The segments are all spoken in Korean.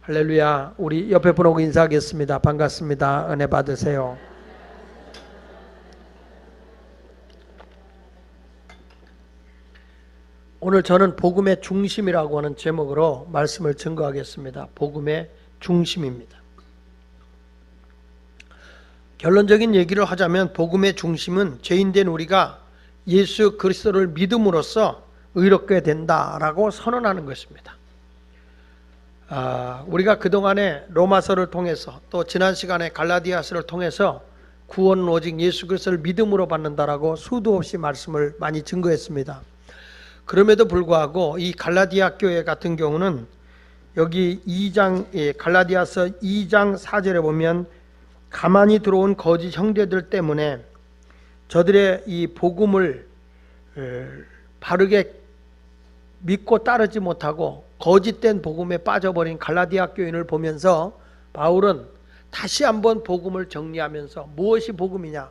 할렐루야. 우리 옆에 분하고 인사하겠습니다. 반갑습니다. 은혜 받으세요. 오늘 저는 복음의 중심이라고 하는 제목으로 말씀을 증거하겠습니다. 복음의 중심입니다. 결론적인 얘기를 하자면 복음의 중심은 죄인된 우리가 예수 그리스도를 믿음으로써 의롭게 된다라고 선언하는 것입니다. 우리가 그동안에 로마서를 통해서 또 지난 시간에 갈라디아서를 통해서 구원은 오직 예수 그리스도를 믿음으로 받는다라고 수도 없이 말씀을 많이 증거했습니다. 그럼에도 불구하고 이 갈라디아 교회 같은 경우는 여기 갈라디아서 2장 4절에 보면 가만히 들어온 거짓 형제들 때문에 저들의 이 복음을 바르게 믿고 따르지 못하고 거짓된 복음에 빠져버린 갈라디아 교인을 보면서 바울은 다시 한번 복음을 정리하면서 무엇이 복음이냐,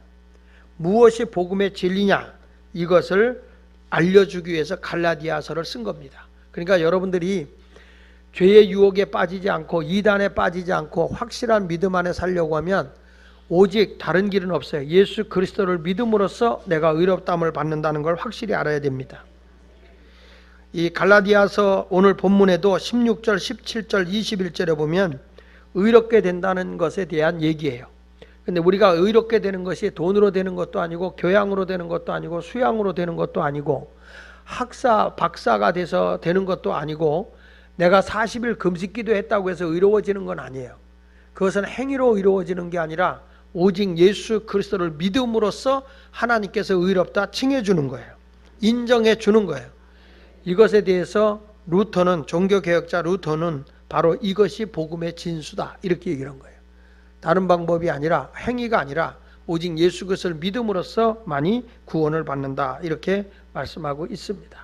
무엇이 복음의 진리냐, 이것을 알려주기 위해서 갈라디아서를 쓴 겁니다. 그러니까 여러분들이 죄의 유혹에 빠지지 않고 이단에 빠지지 않고 확실한 믿음 안에 살려고 하면 오직 다른 길은 없어요. 예수 그리스도를 믿음으로써 내가 의롭다함을 받는다는 걸 확실히 알아야 됩니다. 이 갈라디아서 오늘 본문에도 16절, 17절, 21절에 보면 의롭게 된다는 것에 대한 얘기예요. 근데 우리가 의롭게 되는 것이 돈으로 되는 것도 아니고 교양으로 되는 것도 아니고 수양으로 되는 것도 아니고 학사, 박사가 돼서 되는 것도 아니고 내가 40일 금식기도 했다고 해서 의로워지는 건 아니에요. 그것은 행위로 의로워지는 게 아니라 오직 예수 그리스도를 믿음으로써 하나님께서 의롭다 칭해 주는 거예요. 인정해 주는 거예요. 이것에 대해서 종교개혁자 루터는 바로 이것이 복음의 진수다 이렇게 얘기를 한 거예요. 다른 방법이 아니라 행위가 아니라 오직 예수 그리스도를 믿음으로써만이 구원을 받는다 이렇게 말씀하고 있습니다.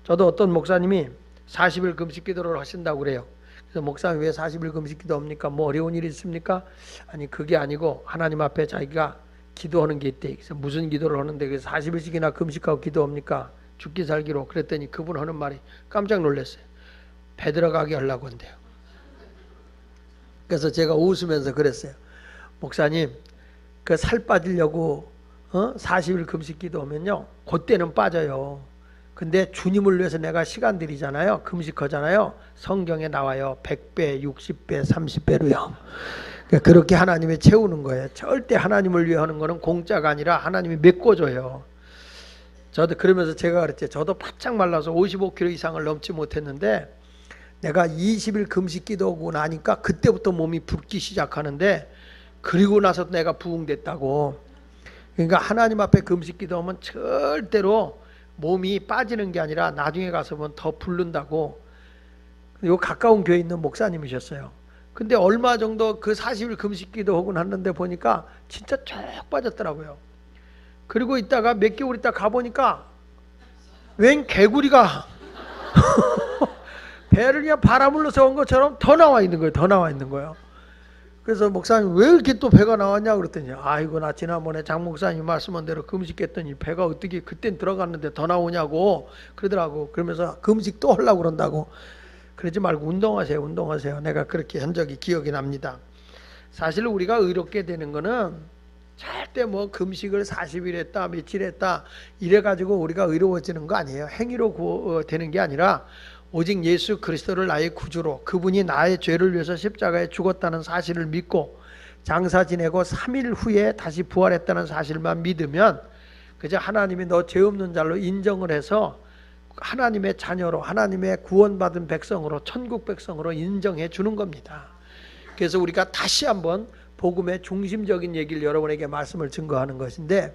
저도 어떤 목사님이 40일 금식 기도를 하신다고 그래요. 그래서 목사님 왜 40일 금식 기도합니까? 뭐 어려운 일이 있습니까? 아니 그게 아니고 하나님 앞에 자기가 기도하는 게 있대. 그래서 무슨 기도를 하는데 그래서 40일씩이나 금식하고 기도합니까? 죽기 살기로. 그랬더니 그분 하는 말이 깜짝 놀랐어요. 배 들어가게 하려고 한대요. 그래서 제가 웃으면서 그랬어요. 목사님 그 살 빠지려고 40일 금식 기도하면요 그때는 빠져요. 근데 주님을 위해서 내가 시간 들이잖아요. 금식하잖아요. 성경에 나와요. 100배, 60배, 30배로요. 그렇게 하나님이 채우는 거예요. 절대 하나님을 위해 하는 거는 공짜가 아니라 하나님이 메꿔줘요. 저도 그러면서 제가 그랬죠. 저도 바짝 말라서 55kg 이상을 넘지 못했는데 내가 20일 금식 기도하고 나니까 그때부터 몸이 붓기 시작하는데 그리고 나서 내가 부흥됐다고. 그러니까 하나님 앞에 금식 기도하면 절대로 몸이 빠지는 게 아니라 나중에 가서 보면 더 붓는다고. 요 가까운 교회에 있는 목사님이셨어요. 근데 얼마 정도 그 40일 금식 기도하고 났는데 보니까 진짜 쭉 빠졌더라고요. 그리고 있다가 몇 개월 있다 가보니까 웬 개구리가 배를 그냥 바람을 넣어서 온 것처럼 더 나와 있는 거예요. 더 나와 있는 거예요. 그래서 목사님 왜 이렇게 또 배가 나왔냐 그랬더니 아이고 나 지난번에 장 목사님 말씀한 대로 금식했더니 배가 어떻게 그땐 들어갔는데 더 나오냐고 그러더라고. 그러면서 금식 또 하려고 그런다고. 그러지 말고 운동하세요. 내가 그렇게 한 적이 기억이 납니다. 사실 우리가 의롭게 되는 거는 절대 뭐 금식을 40일 했다 며칠 했다 이래가지고 우리가 의로워지는 거 아니에요. 행위로 되는 게 아니라 오직 예수 그리스도를 나의 구주로 그분이 나의 죄를 위해서 십자가에 죽었다는 사실을 믿고 장사 지내고 3일 후에 다시 부활했다는 사실만 믿으면 그저 하나님이 너 죄 없는 자로 인정을 해서 하나님의 자녀로 하나님의 구원받은 백성으로 천국 백성으로 인정해 주는 겁니다. 그래서 우리가 다시 한번 복음의 중심적인 얘기를 여러분에게 말씀을 증거하는 것인데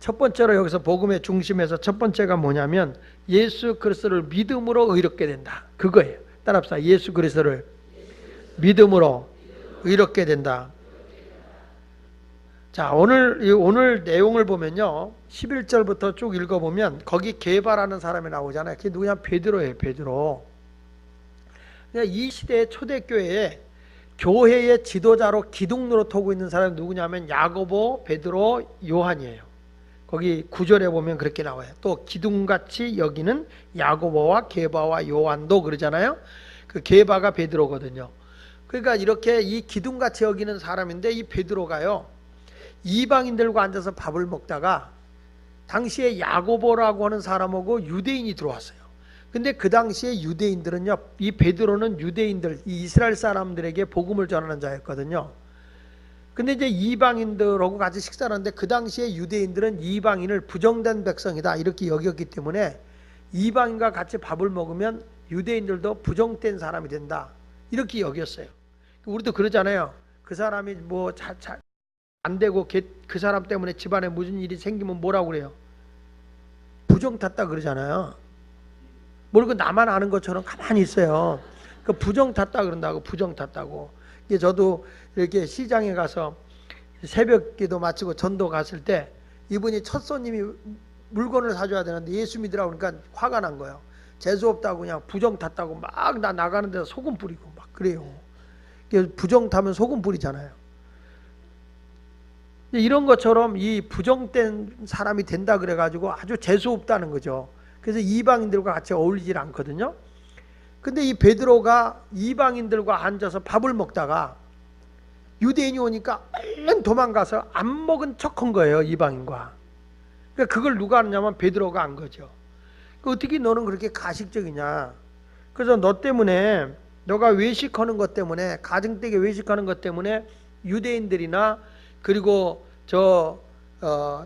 첫 번째로 여기서 복음의 중심에서 첫 번째가 뭐냐면 예수 그리스도를 믿음으로 의롭게 된다. 그거예요. 따라합시다. 예수 그리스도를 믿음으로 의롭게 된다. 자, 오늘 내용을 보면요. 11절부터 쭉 읽어보면 거기 게바라는 사람이 나오잖아요. 그게 누구냐? 베드로예요. 베드로. 이 시대의 초대교회에 교회의 지도자로 기둥 노릇하고 있는 사람이 누구냐면 야고보, 베드로, 요한이에요. 거기 9절에 보면 그렇게 나와요. 또 기둥같이 여기는 야고보와 게바와 요한도 그러잖아요. 그 게바가 베드로거든요. 그러니까 이렇게 이 기둥같이 여기는 사람인데 이 베드로가요, 이방인들과 앉아서 밥을 먹다가 당시에 야고보라고 하는 사람하고 유대인이 들어왔어요. 근데 그 당시에 유대인들은요, 이 베드로는 유대인들, 이 이스라엘 사람들에게 복음을 전하는 자였거든요. 근데 이제 이방인들하고 같이 식사를 하는데 그 당시에 유대인들은 이방인을 부정된 백성이다 이렇게 여겼기 때문에 이방인과 같이 밥을 먹으면 유대인들도 부정된 사람이 된다 이렇게 여겼어요. 우리도 그러잖아요. 그 사람이 뭐 안 되고 그 사람 때문에 집안에 무슨 일이 생기면 뭐라고 그래요? 부정 탔다 그러잖아요. 모르고 나만 아는 것처럼 가만히 있어요. 그 부정 탔다 그런다고, 부정 탔다고. 저도 이렇게 시장에 가서 새벽 기도 마치고 전도 갔을 때 이분이 첫 손님이 물건을 사줘야 되는데 예수 믿으라고 그러니까 화가 난 거예요. 재수 없다고 그냥 부정 탔다고 막 나 나가는 데서 소금 뿌리고 막 그래요. 부정 타면 소금 뿌리잖아요. 이런 것처럼 이 부정된 사람이 된다 그래가지고 아주 재수 없다는 거죠. 그래서 이방인들과 같이 어울리질 않거든요. 근데 이 베드로가 이방인들과 앉아서 밥을 먹다가 유대인이 오니까 얼른 도망가서 안 먹은 척한 거예요, 이방인과. 그러니까 그걸 누가 하느냐면 베드로가 한 거죠. 어떻게 너는 그렇게 가식적이냐. 그래서 너 때문에, 너가 외식하는 것 때문에, 가정댁에 외식하는 것 때문에 유대인들이나 그리고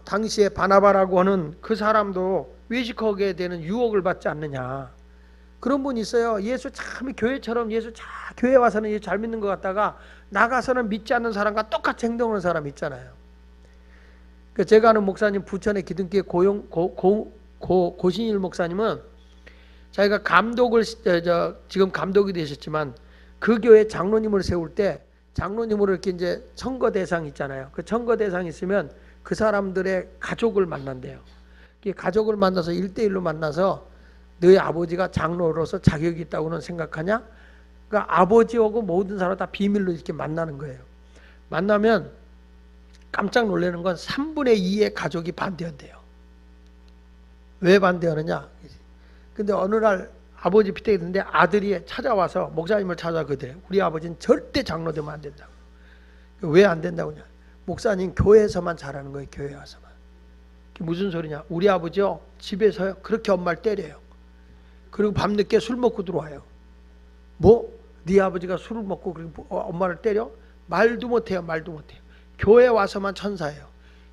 당시에 바나바라고 하는 그 사람도 외식하게 되는 유혹을 받지 않느냐. 그런 분이 있어요. 예수 참 교회처럼 교회 와서는 예수 잘 믿는 것 같다가 나가서는 믿지 않는 사람과 똑같이 행동하는 사람 있잖아요. 제가 아는 목사님, 부천의 기둥교회 고신일 목사님은 자기가 감독을 지금 감독이 되셨지만 그 교회 장로님을 세울 때 장로님으로 이렇게 이제 청거 대상 있잖아요. 그 청거 대상 있으면 그 사람들의 가족을 만난대요. 가족을 만나서 1대1로 만나서 너희 아버지가 장로로서 자격이 있다고는 생각하냐? 그러니까 아버지하고 모든 사람 다 비밀로 이렇게 만나는 거예요. 만나면 깜짝 놀라는 건 3분의 2의 가족이 반대한대요. 왜 반대하느냐? 근데 어느 날 아버지 피택이 됐는데 아들이 찾아와서 목사님을 찾아거든요. 우리 아버지는 절대 장로 되면 안 된다고. 왜 안 된다고 하냐? 목사님 교회에서만 잘하는 거예요. 교회 와서만. 그게 무슨 소리냐? 우리 아버지요 집에서요 그렇게 엄마를 때려요. 그리고 밤늦게 술 먹고 들어와요. 뭐? 네 아버지가 술을 먹고 엄마를 때려? 말도 못해요. 말도 못해요. 교회 와서만 천사예요.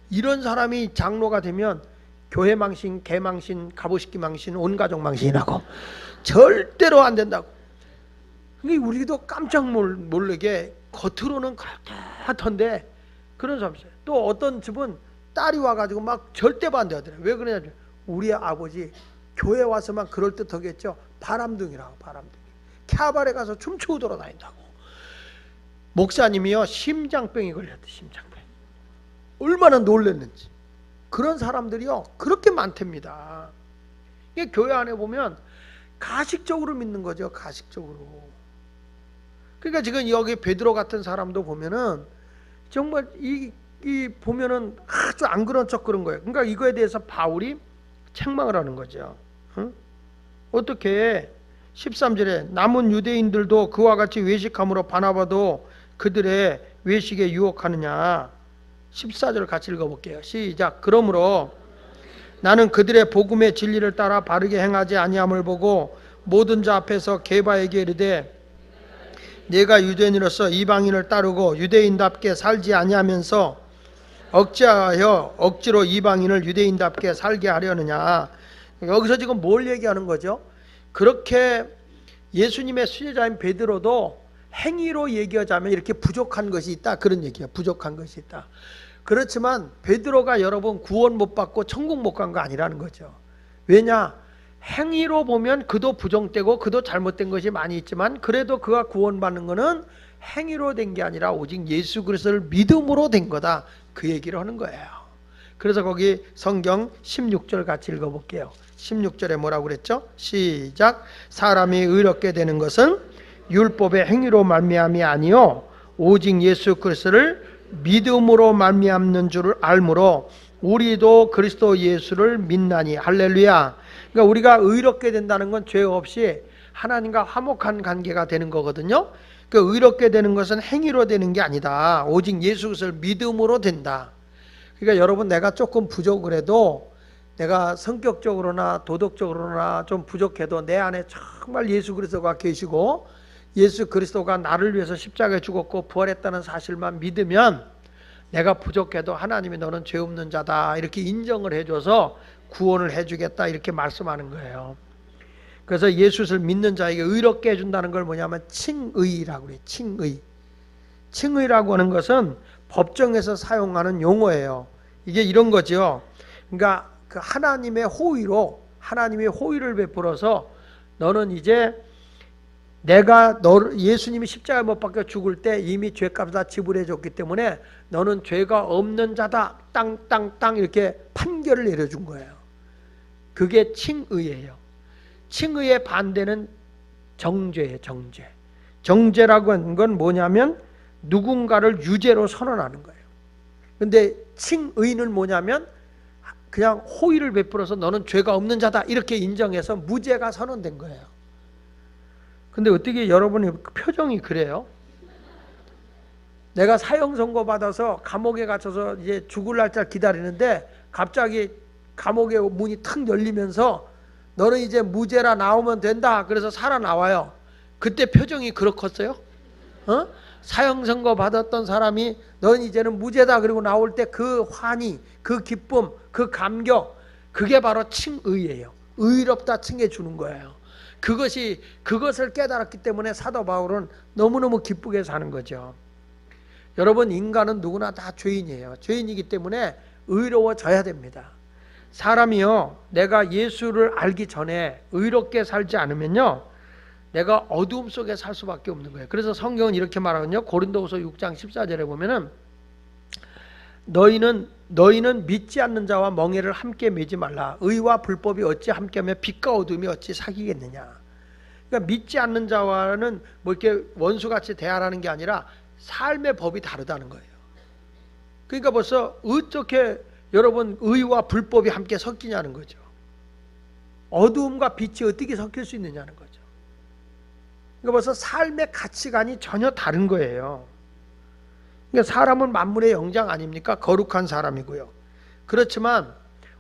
이런 사람이 장로가 되면 교회 망신, 개망신, 갑오식기 망신, 온 가족 망신이라고. 절대로 안 된다고. 그러니까 우리도 깜짝 놀라게 겉으로는 그렇던데 그런 사람 있어요. 또 어떤 집은 딸이 와가지고 막 절대 반대하더래요. 왜 그러냐? 우리 아버지 교회 와서만 그럴듯하겠죠. 바람둥이라고. 바람둥이. 캬바레 가서 춤추고 돌아다닌다고. 목사님이요 심장병이 걸렸대. 심장병. 얼마나 놀랐는지. 그런 사람들이요 그렇게 많답니다. 이게 교회 안에 보면 가식적으로 믿는 거죠. 가식적으로. 그러니까 지금 여기 베드로 같은 사람도 보면은 정말 이 보면은 아주 안 그런 척 그런 거예요. 그러니까 이거에 대해서 바울이 책망을 하는 거죠. 응? 어떻게 13절에 남은 유대인들도 그와 같이 외식함으로 바나바도 그들의 외식에 유혹하느냐. 14절 같이 읽어볼게요. 시작. 그러므로 나는 그들의 복음의 진리를 따라 바르게 행하지 아니함을 보고 모든 자 앞에서 게바에게 이르되 내가 유대인으로서 이방인을 따르고 유대인답게 살지 아니하면서 억지하여 억지로 이방인을 유대인답게 살게 하려느냐. 여기서 지금 뭘 얘기하는 거죠? 그렇게 예수님의 수제자인 베드로도 행위로 얘기하자면 이렇게 부족한 것이 있다. 그런 얘기예요. 부족한 것이 있다. 그렇지만 베드로가 여러분 구원 못 받고 천국 못 간 거 아니라는 거죠. 왜냐? 행위로 보면 그도 부정되고 그도 잘못된 것이 많이 있지만 그래도 그가 구원받는 것은 행위로 된 게 아니라 오직 예수 그리스도를 믿음으로 된 거다. 그 얘기를 하는 거예요. 그래서 거기 성경 16절 같이 읽어볼게요. 16절에 뭐라고 그랬죠? 시작. 사람이 의롭게 되는 것은 율법의 행위로 말미암이 아니요 오직 예수 그리스도를 믿음으로 말미암는 줄을 알므로 우리도 그리스도 예수를 믿나니. 할렐루야. 그러니까 우리가 의롭게 된다는 건 죄 없이 하나님과 화목한 관계가 되는 거거든요. 그 의롭게 되는 것은 행위로 되는 게 아니다. 오직 예수 그리스도를 믿음으로 된다. 그러니까 여러분, 내가 조금 부족을 해도, 내가 성격적으로나 도덕적으로나 좀 부족해도 내 안에 정말 예수 그리스도가 계시고 예수 그리스도가 나를 위해서 십자가에 죽었고 부활했다는 사실만 믿으면, 내가 부족해도 하나님이 너는 죄 없는 자다 이렇게 인정을 해줘서 구원을 해주겠다 이렇게 말씀하는 거예요. 그래서 예수를 믿는 자에게 의롭게 해준다는 걸 뭐냐면 칭의라고 해요. 칭의. 칭의라고 하는 것은 법정에서 사용하는 용어예요. 이게 이런 거죠. 그러니까 그 하나님의 호의를 베풀어서 너는 이제 내가 예수님이 십자가에 못 박혀 죽을 때 이미 죄값을 다 지불해 줬기 때문에 너는 죄가 없는 자다. 땅 이렇게 판결을 내려준 거예요. 그게 칭의예요. 칭의의 반대는 정죄예요. 정죄라고 하는 건 뭐냐면 누군가를 유죄로 선언하는 거예요. 근데 칭의는 뭐냐면 그냥 호의를 베풀어서 너는 죄가 없는 자다 이렇게 인정해서 무죄가 선언된 거예요. 근데 어떻게 여러분의 표정이 그래요? 내가 사형 선고 받아서 감옥에 갇혀서 이제 죽을 날짜 기다리는데 갑자기 감옥의 문이 탁 열리면서 너는 이제 무죄라 나오면 된다. 그래서 살아나와요. 그때 표정이 그렇겠어요? 사형 선고 받았던 사람이 너는 이제는 무죄다 그리고 나올 때 그 환희, 그 기쁨, 그 감격, 그게 바로 칭의예요. 의롭다 칭해 주는 거예요. 그것을 깨달았기 때문에 사도 바울은 너무너무 기쁘게 사는 거죠. 여러분, 인간은 누구나 다 죄인이에요. 죄인이기 때문에 의로워져야 됩니다. 사람이요, 내가 예수를 알기 전에 의롭게 살지 않으면요, 내가 어두움 속에 살 수밖에 없는 거예요. 그래서 성경은 이렇게 말하거든요. 고린도후서 6장 14절에 보면은 너희는 믿지 않는 자와 멍에를 함께 매지 말라. 의와 불법이 어찌 함께하며 빛과 어둠이 어찌 사귀겠느냐. 그러니까 믿지 않는 자와는 뭐 이렇게 원수같이 대하라는 게 아니라 삶의 법이 다르다는 거예요. 그러니까 벌써 어떻게 여러분 의와 불법이 함께 섞이냐는 거죠. 어두움과 빛이 어떻게 섞일 수 있느냐는 거죠. 그러니까 벌써 삶의 가치관이 전혀 다른 거예요. 그러니까 사람은 만물의 영장 아닙니까? 거룩한 사람이고요. 그렇지만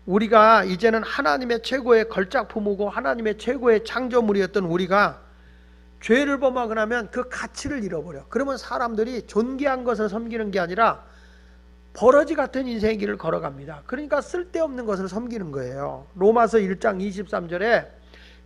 우리가 이제는 하나님의 최고의 걸작품이고 하나님의 최고의 창조물이었던 우리가 죄를 범하고 나면 그 가치를 잃어버려. 그러면 사람들이 존귀한 것을 섬기는 게 아니라 버러지 같은 인생의 길을 걸어갑니다. 그러니까 쓸데없는 것을 섬기는 거예요. 로마서 1장 23절에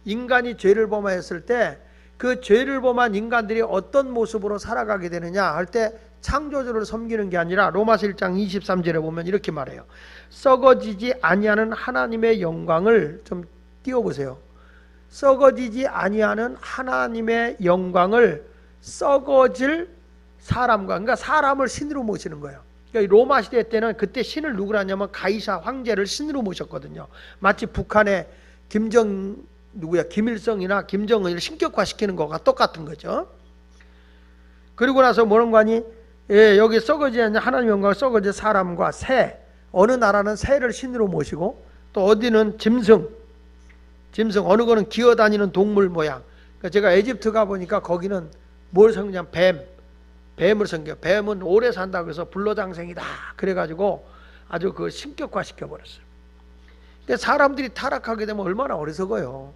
인간이 죄를 범하였을 때 그 죄를 범한 인간들이 어떤 모습으로 살아가게 되느냐 할 때 창조주를 섬기는 게 아니라 로마서 1장 23절에 보면 이렇게 말해요. 썩어지지 아니하는 하나님의 영광을 좀 띄워보세요. 썩어지지 아니하는 하나님의 영광을 썩어질 사람과, 그러니까 사람을 신으로 모시는 거예요. 그러니까 로마 시대 때는 그때 신을 누구라 하냐면 가이사 황제를 신으로 모셨거든요. 마치 북한의 김일성이나 김정은을 신격화시키는 것과 똑같은 거죠. 그리고 나서 뭐는 거니? 여기 썩어지지 않는 하나님의 영광을 썩어질 사람과 새, 어느 나라는 새를 신으로 모시고 또 어디는 짐승, 어느 거는 기어다니는 동물 모양. 그러니까 제가 에집트 가보니까 거기는 뭘 섬기냐면 뱀을 섬겨요. 뱀은 오래 산다고 해서 불로장생이다 그래가지고 아주 그 신격화시켜버렸어요. 근데 사람들이 타락하게 되면 얼마나 어리석어요.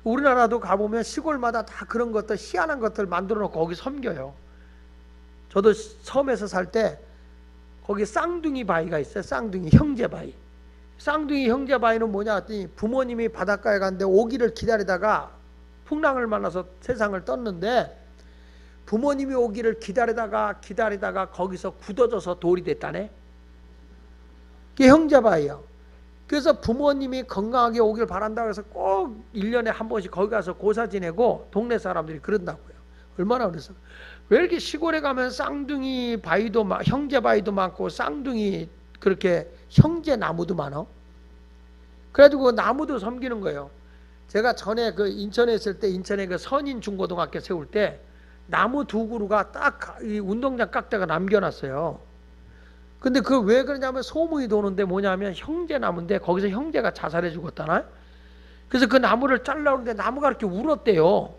우리나라도 가보면 시골마다 다 그런 것들, 희한한 것들 만들어 놓고 거기 섬겨요. 저도 섬에서 살 때 거기 쌍둥이 바위가 있어요. 쌍둥이 형제 바위. 쌍둥이 형제 바위는 뭐냐 했더니 부모님이 바닷가에 갔는데 오기를 기다리다가 풍랑을 만나서 세상을 떴는데 부모님이 오기를 기다리다가 거기서 굳어져서 돌이 됐다네. 그게 형제 바위야. 그래서 부모님이 건강하게 오길 바란다고 해서 꼭 1년에 한 번씩 거기 가서 고사 지내고 동네 사람들이 그런다고요. 얼마나 그래서 왜 이렇게 시골에 가면 쌍둥이 바위도 형제 바위도 많고 쌍둥이 그렇게 형제 나무도 많어? 그래가지고 나무도 섬기는 거예요. 제가 전에 그 인천에 있을 때 인천에 그 선인 중고등학교 세울 때 나무 두 그루가 딱 이 운동장 깎다가 남겨놨어요. 근데 그 왜 그러냐면 소문이 도는데 뭐냐면 형제 나무인데 거기서 형제가 자살해 죽었다나? 그래서 그 나무를 잘라고 하는데 나무가 이렇게 울었대요.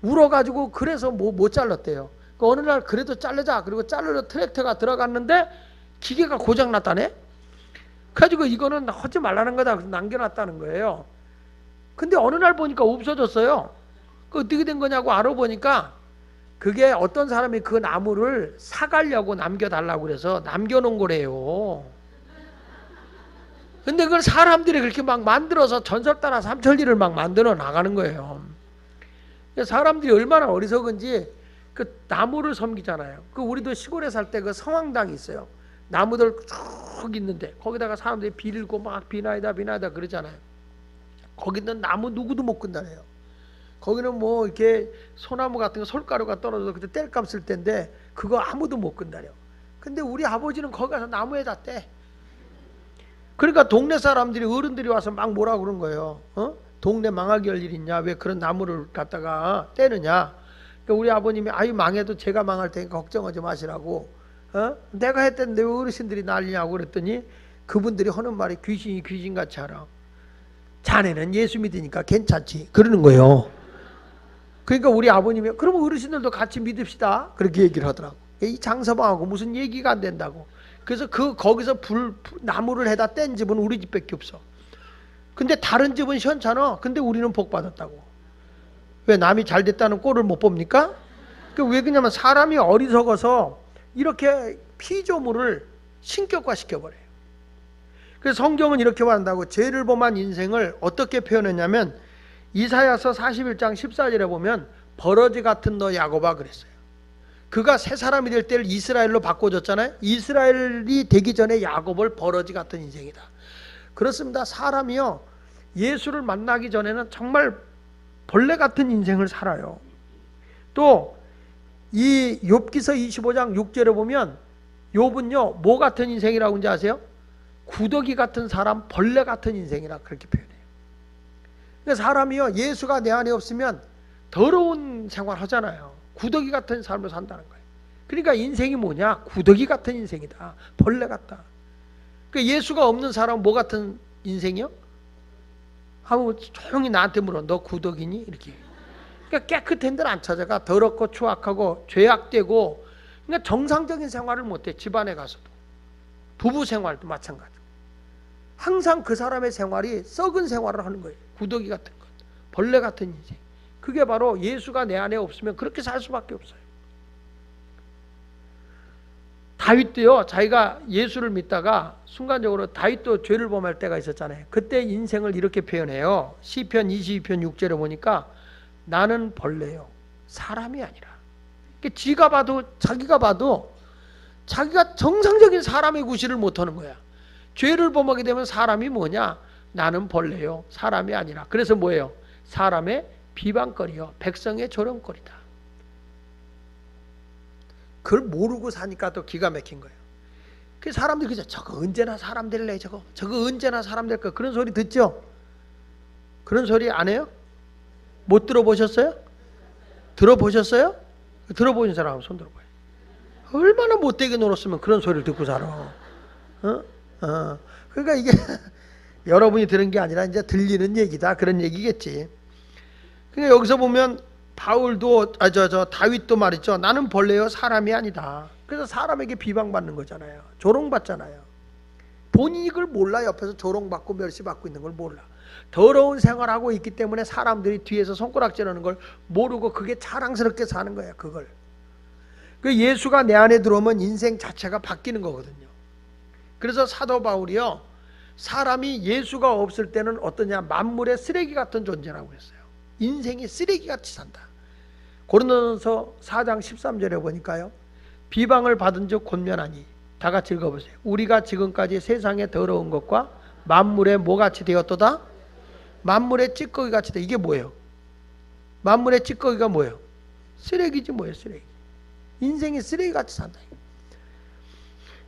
울어가지고 그래서 못 잘랐대요. 그 어느 날 그래도 자르자. 그리고 자르러 트랙터가 들어갔는데 기계가 고장났다네. 그래가지고 이거는 하지 말라는 거다. 남겨놨다는 거예요. 근데 어느 날 보니까 없어졌어요. 그 어떻게 된 거냐고 알아보니까 그게 어떤 사람이 그 나무를 사가려고 남겨달라고 그래서 남겨놓은 거래요. 근데 그걸 사람들이 그렇게 막 만들어서 전설 따라 삼천리를 막 만들어 나가는 거예요. 사람들이 얼마나 어리석은지 그 나무를 섬기잖아요. 그 우리도 시골에 살 때 그 성황당이 있어요. 나무들 쭉 있는데 거기다가 사람들이 빌고 막 비나이다 그러잖아요. 거기는 나무 누구도 못 건드려요. 거기는 뭐 이렇게 소나무 같은 거 솔가루가 떨어져서 그때 뗄감 쓸 때인데 그거 아무도 못 건드려. 근데 우리 아버지는 거기 가서 나무에 잤대. 그러니까 동네 사람들이 어른들이 와서 막 뭐라 그런 거예요. 동네 망하게 할 일 있냐? 왜 그런 나무를 갖다가 떼느냐? 그러니까 우리 아버님이 아유 망해도 제가 망할 테니까 걱정하지 마시라고. 내가 했던데 왜 어르신들이 난리냐고 그랬더니 그분들이 하는 말이 귀신이 귀신같이 하라. 자네는 예수 믿으니까 괜찮지. 그러는 거예요. 그러니까 우리 아버님이 그러면 어르신들도 같이 믿읍시다. 그렇게 얘기를 하더라고. 이 장서방하고 무슨 얘기가 안 된다고. 그래서 거기서 나무를 해다 뗀 집은 우리 집밖에 없어. 근데 다른 집은 시원찮아. 근데 우리는 복 받았다고. 왜 남이 잘 됐다는 꼴을 못 봅니까? 왜 그러냐면 사람이 어리석어서 이렇게 피조물을 신격화 시켜버려요. 그래서 성경은 이렇게 말한다고. 죄를 범한 인생을 어떻게 표현했냐면 이사야서 41장 14절에 보면 버러지 같은 너 야곱아 그랬어요. 그가 새 사람이 될 때를 이스라엘로 바꿔줬잖아요. 이스라엘이 되기 전에 야곱을 버러지 같은 인생이다. 그렇습니다. 사람이요 예수를 만나기 전에는 정말 벌레 같은 인생을 살아요. 또 이 욥기서 25장 6절에 보면 욥은요 뭐 같은 인생이라고 하는지 아세요? 구더기 같은 사람, 벌레 같은 인생이라 그렇게 표현해요. 그러니까 사람이요 예수가 내 안에 없으면 더러운 생활 하잖아요. 구더기 같은 삶을 산다는 거예요. 그러니까 인생이 뭐냐? 구더기 같은 인생이다. 벌레 같다. 그러니까 예수가 없는 사람은 뭐 같은 인생이요? 하면 조용히 나한테 물어. 너 구더기니? 이렇게. 그러니까 깨끗한 데를 안 찾아가. 더럽고 추악하고 죄악되고. 그러니까 정상적인 생활을 못해. 집안에 가서도. 부부 생활도 마찬가지. 항상 그 사람의 생활이 썩은 생활을 하는 거예요. 구더기 같은 것. 벌레 같은 인생. 그게 바로 예수가 내 안에 없으면 그렇게 살 수밖에 없어요. 다윗도요 자기가 예수를 믿다가 순간적으로 다윗도 죄를 범할 때가 있었잖아요. 그때 인생을 이렇게 표현해요. 시편 22편 6절에 보니까 나는 벌레요 사람이 아니라. 지가 봐도 자기가 정상적인 사람의 구실을 못하는 거야. 죄를 범하게 되면 사람이 뭐냐? 나는 벌레요 사람이 아니라. 그래서 뭐예요? 사람의 비방거리요 백성의 조롱거리다. 그걸 모르고 사니까 또 기가 막힌 거예요. 그 사람들이 그죠? 저거 언제나 사람 될래? 저거 언제나 사람 될까? 그런 소리 듣죠? 그런 소리 안 해요? 못 들어보셨어요? 들어보셨어요? 들어보신 사람 손 들어봐요. 얼마나 못되게 놀았으면 그런 소리를 듣고 살아. 그러니까 이게 여러분이 들은 게 아니라 이제 들리는 얘기다. 그런 얘기겠지. 그러니까 여기서 보면 바울도 다윗도 말이죠. 나는 벌레요 사람이 아니다. 그래서 사람에게 비방받는 거잖아요. 조롱받잖아요. 본인이 그걸 몰라. 옆에서 조롱받고 멸시받고 있는 걸 몰라. 더러운 생활하고 있기 때문에 사람들이 뒤에서 손가락질하는 걸 모르고 그게 자랑스럽게 사는 거야. 그걸. 그 예수가 내 안에 들어오면 인생 자체가 바뀌는 거거든요. 그래서 사도 바울이요 사람이 예수가 없을 때는 어떠냐? 만물의 쓰레기 같은 존재라고 했어요. 인생이 쓰레기같이 산다. 고린도전서 4장 13절에 보니까요 비방을 받은 즉 권면하니. 다 같이 읽어보세요. 우리가 지금까지 세상의 더러운 것과 만물의 뭐같이 되었도다? 만물의 찌꺼기같이 돼. 이게 뭐예요? 만물의 찌꺼기가 뭐예요? 쓰레기지 뭐예요? 쓰레기. 인생이 쓰레기같이 산다.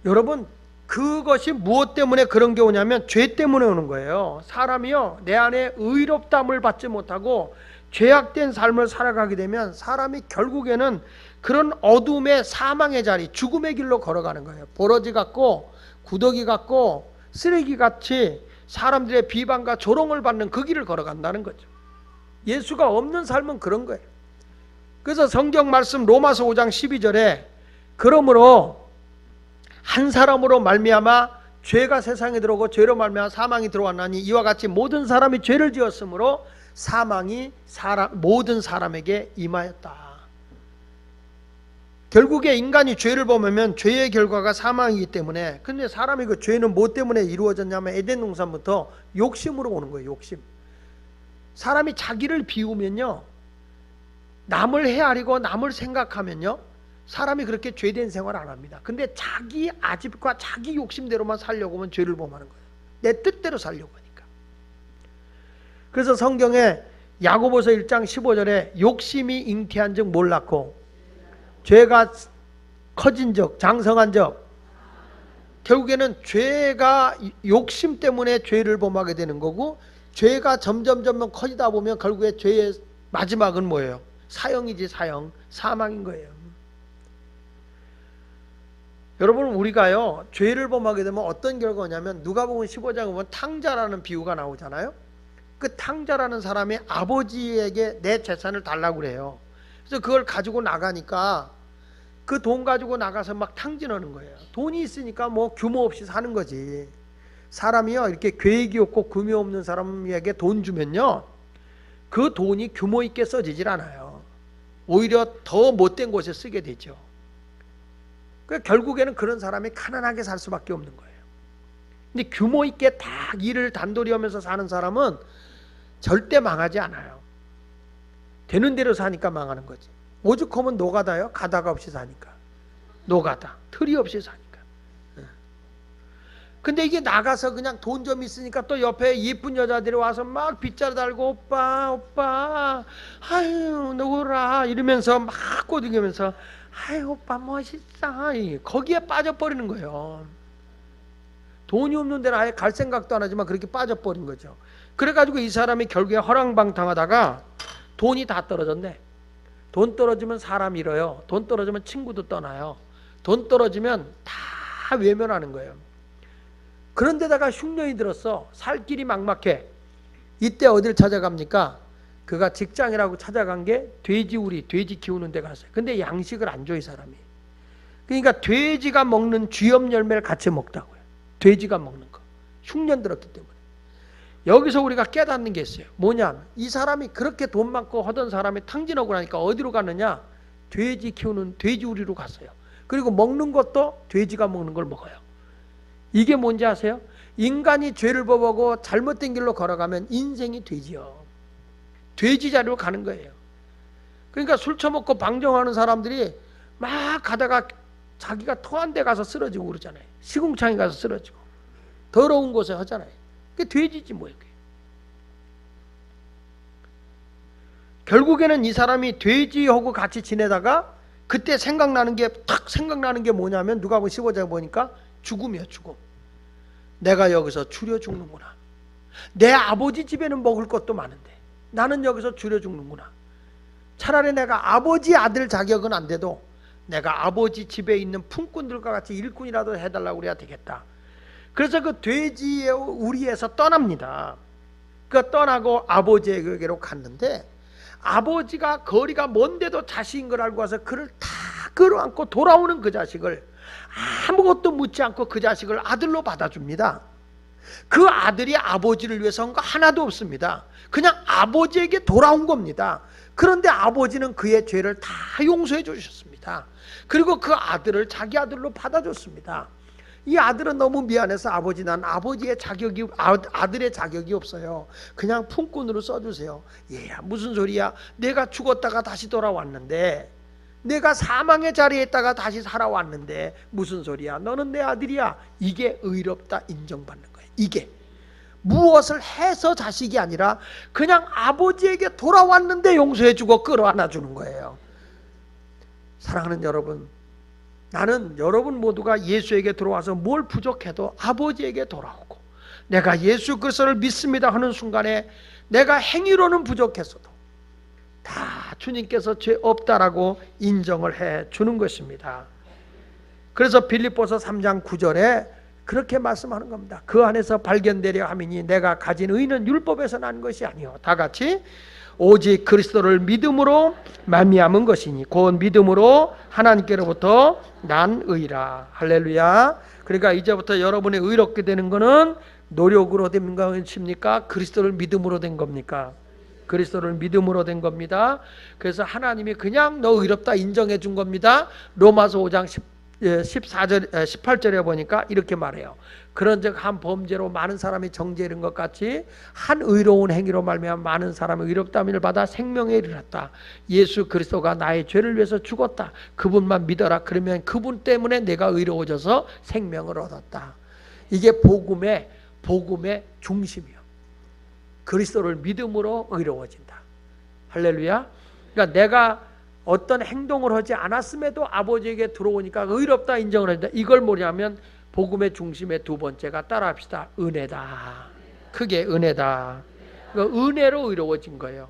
여러분 그것이 무엇 때문에 그런 게 오냐면 죄 때문에 오는 거예요. 사람이요 내 안에 의롭다함을 받지 못하고 죄악된 삶을 살아가게 되면 사람이 결국에는 그런 어둠의 사망의 자리, 죽음의 길로 걸어가는 거예요. 버러지 같고 구더기 같고 쓰레기같이 사람들의 비방과 조롱을 받는 그 길을 걸어간다는 거죠. 예수가 없는 삶은 그런 거예요. 그래서 성경 말씀 로마서 5장 12절에 그러므로 한 사람으로 말미암아 죄가 세상에 들어오고 죄로 말미암아 사망이 들어왔나니 이와 같이 모든 사람이 죄를 지었으므로 사망이 모든 사람에게 임하였다. 결국에 인간이 죄를 범하면 죄의 결과가 사망이기 때문에, 근데 사람이 그 죄는 뭐 때문에 이루어졌냐면 에덴 동산부터 욕심으로 오는 거예요. 욕심. 사람이 자기를 비우면요, 남을 헤아리고 남을 생각하면요, 사람이 그렇게 죄된 생활 안 합니다. 근데 자기 아집과 자기 욕심대로만 살려고 하면 죄를 범하는 거예요. 내 뜻대로 살려고 하니까. 그래서 성경에 야고보서 1장 15절에 욕심이 잉태한 즉 뭘 낳고 죄가 커진 적 장성한 적, 결국에는 죄가 욕심 때문에 죄를 범하게 되는 거고, 죄가 점점 커지다 보면 결국에 죄의 마지막은 뭐예요? 사형이지. 사형, 사망인 거예요. 여러분, 우리가요 죄를 범하게 되면 어떤 결과가 오냐면, 누가복음 15장에 보면 탕자라는 비유가 나오잖아요. 그 탕자라는 사람이 아버지에게 내 재산을 달라고 그래요. 그래서 그걸 가지고 나가니까 그 돈 가지고 나가서 막 탕진하는 거예요. 돈이 있으니까 뭐 규모 없이 사는 거지. 사람이요 이렇게 계획이 없고 규모 없는 사람에게 돈 주면요, 그 돈이 규모 있게 써지질 않아요. 오히려 더 못된 곳에 쓰게 되죠. 그러니까 결국에는 그런 사람이 가난하게 살 수밖에 없는 거예요. 근데 규모 있게 딱 일을 단돌이 하면서 사는 사람은 절대 망하지 않아요. 되는 대로 사니까 망하는 거지. 오죽하면 노가다요. 가다가 없이 사니까. 노가다. 틀이 없이 사니까. 근데 이게 나가서 그냥 돈 좀 있으니까 또 옆에 예쁜 여자들이 와서 막 빗자루 달고 오빠 아유 누구라 이러면서 막 꼬드기면서 아유 오빠 멋있어. 거기에 빠져버리는 거예요. 돈이 없는 데는 아예 갈 생각도 안 하지만 그렇게 빠져버린 거죠. 그래가지고 이 사람이 결국에 허랑방탕하다가 돈이 다 떨어졌네. 돈 떨어지면 사람 잃어요. 돈 떨어지면 친구도 떠나요. 돈 떨어지면 다 외면하는 거예요. 그런데다가 흉년이 들었어. 살 길이 막막해. 이때 어딜 찾아갑니까? 그가 직장이라고 찾아간 게 돼지우리, 돼지 키우는 데 갔어요. 근데 양식을 안 줘, 이 사람이. 그러니까 돼지가 먹는 쥐염 열매를 같이 먹다고요. 돼지가 먹는 거. 흉년 들었기 때문에. 여기서 우리가 깨닫는 게 있어요. 뭐냐? 이 사람이 그렇게 돈 많고 하던 사람이 탕진하고 나니까 어디로 가느냐? 돼지 키우는 돼지우리로 갔어요. 그리고 먹는 것도 돼지가 먹는 걸 먹어요. 이게 뭔지 아세요? 인간이 죄를 범하고 잘못된 길로 걸어가면 인생이 돼지요. 돼지 자리로 가는 거예요. 그러니까 술 처먹고 방종하는 사람들이 막 가다가 자기가 토한 데 가서 쓰러지고 그러잖아요. 시궁창에 가서 쓰러지고 더러운 곳에 하잖아요. 그게 돼지지 뭐예요. 결국에는 이 사람이 돼지하고 같이 지내다가 그때 생각나는 게 뭐냐면 누가복음 15장에 보니까 죽음이야. 죽음. 내가 여기서 줄여 죽는구나. 내 아버지 집에는 먹을 것도 많은데 나는 여기서 줄여 죽는구나. 차라리 내가 아버지 아들 자격은 안 돼도 내가 아버지 집에 있는 품꾼들과 같이 일꾼이라도 해달라고 그래야 되겠다. 그래서 그 돼지의 우리에서 떠납니다. 그 떠나고 아버지에게로 갔는데, 아버지가 거리가 먼데도 자식인 걸 알고 와서 그를 다 끌어안고 돌아오는 그 자식을 아무것도 묻지 않고 그 자식을 아들로 받아줍니다. 그 아들이 아버지를 위해서 한 거 하나도 없습니다. 그냥 아버지에게 돌아온 겁니다. 그런데 아버지는 그의 죄를 다 용서해 주셨습니다. 그리고 그 아들을 자기 아들로 받아줬습니다. 이 아들은 너무 미안해서 아버지, 난 아버지의 자격이, 아들의 자격이 없어요. 그냥 품꾼으로 써주세요. 얘야, 무슨 소리야? 내가 죽었다가 다시 돌아왔는데, 내가 사망의 자리에 있다가 다시 살아왔는데 무슨 소리야? 너는 내 아들이야. 이게 의롭다 인정받는 거예요. 이게 무엇을 해서 자식이 아니라 그냥 아버지에게 돌아왔는데 용서해주고 끌어안아주는 거예요. 사랑하는 여러분, 나는 여러분 모두가 예수에게 들어와서 뭘 부족해도 아버지에게 돌아오고, 내가 예수 그리스도를 믿습니다 하는 순간에 내가 행위로는 부족했어도 다 주님께서 죄 없다라고 인정을 해 주는 것입니다. 그래서 빌립보서 3장 9절에 그렇게 말씀하는 겁니다. 그 안에서 발견되려 함이니 내가 가진 의는 율법에서 난 것이 아니요 다 같이 오직 그리스도를 믿음으로 말미암은 것이니 곧 믿음으로 하나님께로부터 난 의라. 할렐루야. 그러니까 이제부터 여러분이 의롭게 되는 것은 노력으로 된 것입니까? 그리스도를 믿음으로 된 겁니까? 그리스도를 믿음으로 된 겁니다. 그래서 하나님이 그냥 너 의롭다 인정해 준 겁니다. 로마서 5장 14절, 18절에 보니까 이렇게 말해요. 그런즉 한 범죄로 많은 사람이 정죄 이른 것 같이 한 의로운 행위로 말미암아 많은 사람이 의롭다함을 받아 생명에 이르렀다. 예수 그리스도가 나의 죄를 위해서 죽었다. 그분만 믿어라. 그러면 그분 때문에 내가 의로워져서 생명을 얻었다. 이게 복음의 중심이요. 그리스도를 믿음으로 의로워진다. 할렐루야. 그러니까 내가 어떤 행동을 하지 않았음에도 아버지에게 들어오니까 의롭다 인정을 한다. 이걸 뭐냐면 복음의 중심의 두 번째가 따라합시다. 은혜다. 크게 은혜다. 그러니까 은혜로 의로워진 거예요.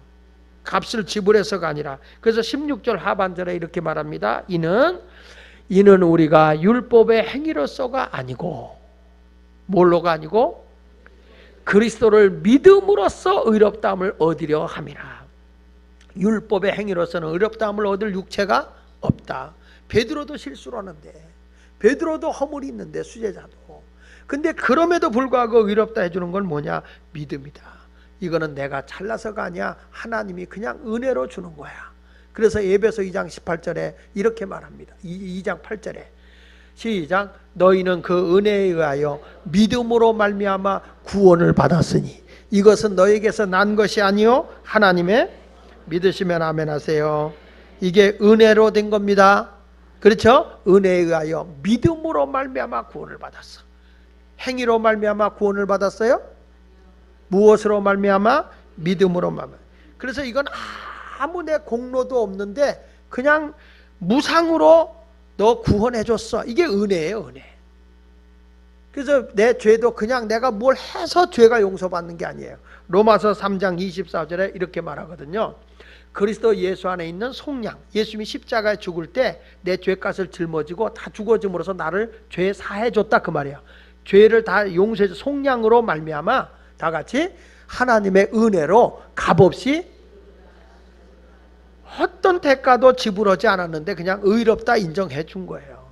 값을 지불해서가 아니라. 그래서 16절 하반절에 이렇게 말합니다. 이는 우리가 율법의 행위로서가 아니고 뭘로가 아니고 그리스도를 믿음으로써 의롭다함을 얻으려 함이라. 율법의 행위로서는 의롭다함을 얻을 육체가 없다. 베드로도 실수를 하는데, 베드로도 허물이 있는데, 수제자도. 근데 그럼에도 불구하고 의롭다 해주는 건 뭐냐? 믿음이다. 이거는 내가 잘나서가 아니야. 하나님이 그냥 은혜로 주는 거야. 그래서 에베소 2장 18절에 이렇게 말합니다. 2장 8절에 시작. 너희는 그 은혜에 의하여 믿음으로 말미암아 구원을 받았으니 이것은 너에게서 난 것이 아니요 하나님의. 믿으시면 아멘 하세요. 이게 은혜로 된 겁니다. 그렇죠? 은혜에 의하여 믿음으로 말미암아 구원을 받았어. 행위로 말미암아 구원을 받았어요? 무엇으로 말미암아? 믿음으로 말미암아. 그래서 이건 아무 내 공로도 없는데 그냥 무상으로 너 구원해 줬어. 이게 은혜예요, 은혜. 그래서 내 죄도 그냥 내가 뭘 해서 죄가 용서받는 게 아니에요. 로마서 3장 24절에 이렇게 말하거든요. 그리스도 예수 안에 있는 속량, 예수님이 십자가에 죽을 때 내 죄값을 짊어지고 다 죽어짐으로써 나를 죄 사해 줬다 그 말이야. 죄를 다 용서해 줘. 속량으로 말미암아 다 같이 하나님의 은혜로 값없이 어떤 대가도 지불하지 않았는데 그냥 의롭다 인정해 준 거예요.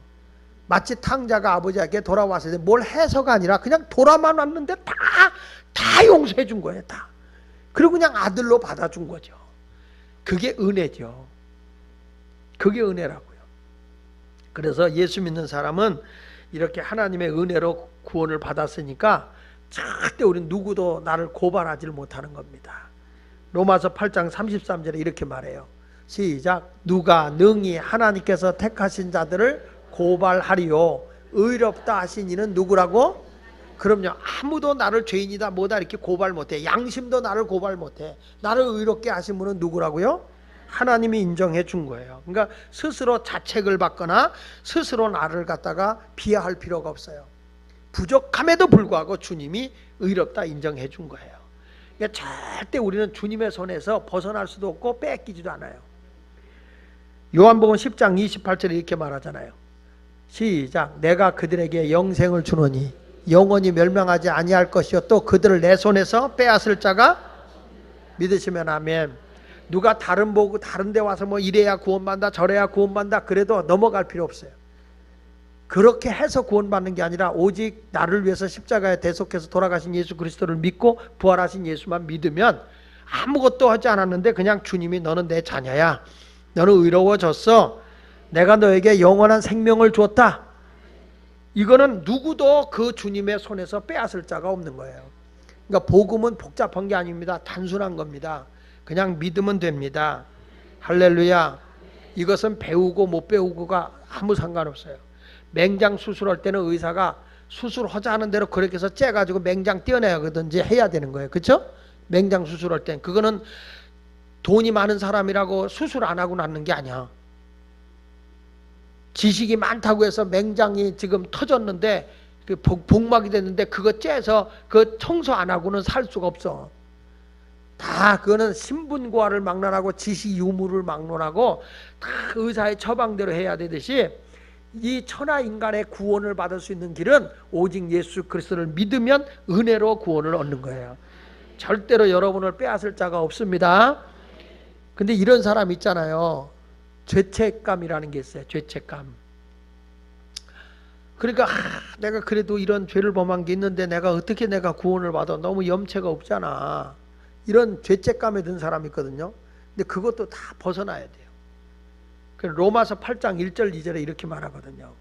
마치 탕자가 아버지에게 돌아왔을 때 뭘 해서가 아니라 그냥 돌아만 왔는데 다 용서해 준 거예요. 다. 그리고 그냥 아들로 받아준 거죠. 그게 은혜죠. 그게 은혜라고요. 그래서 예수 믿는 사람은 이렇게 하나님의 은혜로 구원을 받았으니까 절대 우리 누구도 나를 고발하지 못하는 겁니다. 로마서 8장 33절에 이렇게 말해요. 시작. 누가 능히 하나님께서 택하신 자들을 고발하리요. 의롭다 하신 이는 누구라고? 그럼요. 아무도 나를 죄인이다 뭐다 이렇게 고발 못해. 양심도 나를 고발 못해. 나를 의롭게 하신 분은 누구라고요? 하나님이 인정해 준 거예요. 그러니까 스스로 자책을 받거나 스스로 나를 갖다가 비하할 필요가 없어요. 부족함에도 불구하고 주님이 의롭다 인정해 준 거예요. 그러니까 절대 우리는 주님의 손에서 벗어날 수도 없고 뺏기지도 않아요. 요한복음 10장 28절에 이렇게 말하잖아요. 시작. 내가 그들에게 영생을 주노니 영원히 멸망하지 아니할 것이요 또 그들을 내 손에서 빼앗을 자가. 믿으시면 아멘. 누가 다른 데 와서 뭐 이래야 구원받는다 저래야 구원받는다 그래도 넘어갈 필요 없어요. 그렇게 해서 구원받는 게 아니라 오직 나를 위해서 십자가에 대속해서 돌아가신 예수 그리스도를 믿고 부활하신 예수만 믿으면 아무것도 하지 않았는데 그냥 주님이 너는 내 자녀야. 너는 의로워졌어. 내가 너에게 영원한 생명을 주었다. 이거는 누구도 그 주님의 손에서 빼앗을 자가 없는 거예요. 그러니까 복음은 복잡한 게 아닙니다. 단순한 겁니다. 그냥 믿으면 됩니다. 할렐루야. 이것은 배우고 못 배우고가 아무 상관없어요. 맹장 수술할 때는 의사가 수술하자 하는 대로 그렇게 해서 째가지고 맹장 떼어내야든지 해야 되는 거예요. 그렇죠? 맹장 수술할 땐 그거는 돈이 많은 사람이라고 수술 안 하고 낫는 게 아니야. 지식이 많다고 해서 맹장이 지금 터졌는데 복막이 됐는데 그거 째서 그 청소 안 하고는 살 수가 없어. 다 그거는 신분고하를 막론하고 지식 유무를 막론하고 다 의사의 처방대로 해야 되듯이 이 천하 인간의 구원을 받을 수 있는 길은 오직 예수 그리스도를 믿으면 은혜로 구원을 얻는 거예요. 절대로 여러분을 빼앗을 자가 없습니다. 근데 이런 사람 있잖아요. 죄책감이라는 게 있어요. 죄책감. 그러니까 내가 그래도 이런 죄를 범한 게 있는데 내가 어떻게 내가 구원을 받아? 너무 염치가 없잖아. 이런 죄책감에 든 사람이 있거든요. 근데 그것도 다 벗어나야 돼요. 로마서 8장 1절 2절에 이렇게 말하거든요.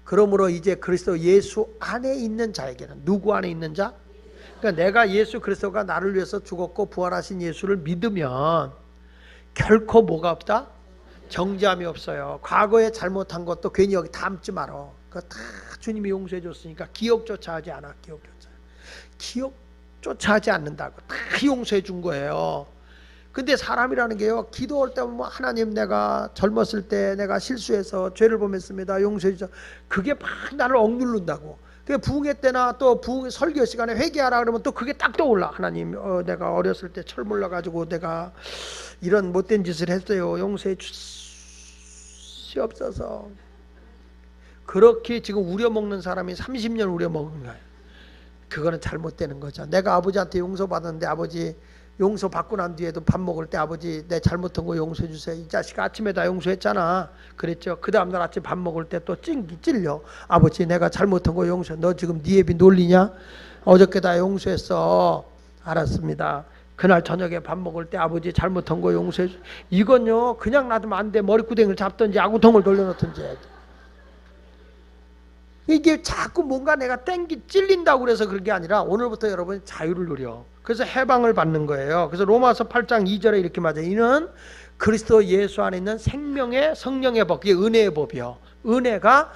그러므로 이제 그리스도 예수 안에 있는 자에게는, 누구 안에 있는 자? 그러니까 내가 예수 그리스도가 나를 위해서 죽었고 부활하신 예수를 믿으면 결코 뭐가 없다? 정죄함이 없어요. 과거에 잘못한 것도 괜히 여기 담지 말어. 그거 다 주님이 용서해 줬으니까 기억조차 하지 않아. 기억조차 하지 않는다고 다 용서해 준 거예요. 근데 사람이라는 게요, 기도할 때 보면 하나님, 내가 젊었을 때 내가 실수해서 죄를 범했습니다, 용서해 주셔. 그게 막 나를 억누른다고. 그 부흥회 때나 또 부흥 설교 시간에 회개하라 그러면 또 그게 딱 떠올라. 하나님, 내가 어렸을 때 철 몰라가지고 내가 이런 못된 짓을 했어요. 용서해 주시옵소서. 그렇게 지금 우려먹는 사람이 30년 우려먹은 거예요. 그거는 잘못되는 거죠. 내가 아버지한테 용서받았는데 아버지 용서 받고 난 뒤에도 밥 먹을 때 아버지 내 잘못한 거 용서해 주세요. 이 자식 아침에 다 용서했잖아. 그랬죠. 그 다음날 아침 밥 먹을 때 또 찔려. 아버지 내가 잘못한 거 용서해. 너 지금 네 애비 놀리냐? 어저께 다 용서했어. 알았습니다. 그날 저녁에 밥 먹을 때 아버지 잘못한 거 용서해 주. 이건요 그냥 놔두면 안 돼. 머리구덩이를 잡든지 아구통을 돌려놓든지 해야 돼. 이게 자꾸 뭔가 내가 찔린다고 그래서 그런 게 아니라 오늘부터 여러분이 자유를 누려. 그래서 해방을 받는 거예요. 그래서 로마서 8장 2절에 이렇게 말해요. 이는 그리스도 예수 안에 있는 생명의 성령의 법, 그게 은혜의 법이요. 은혜가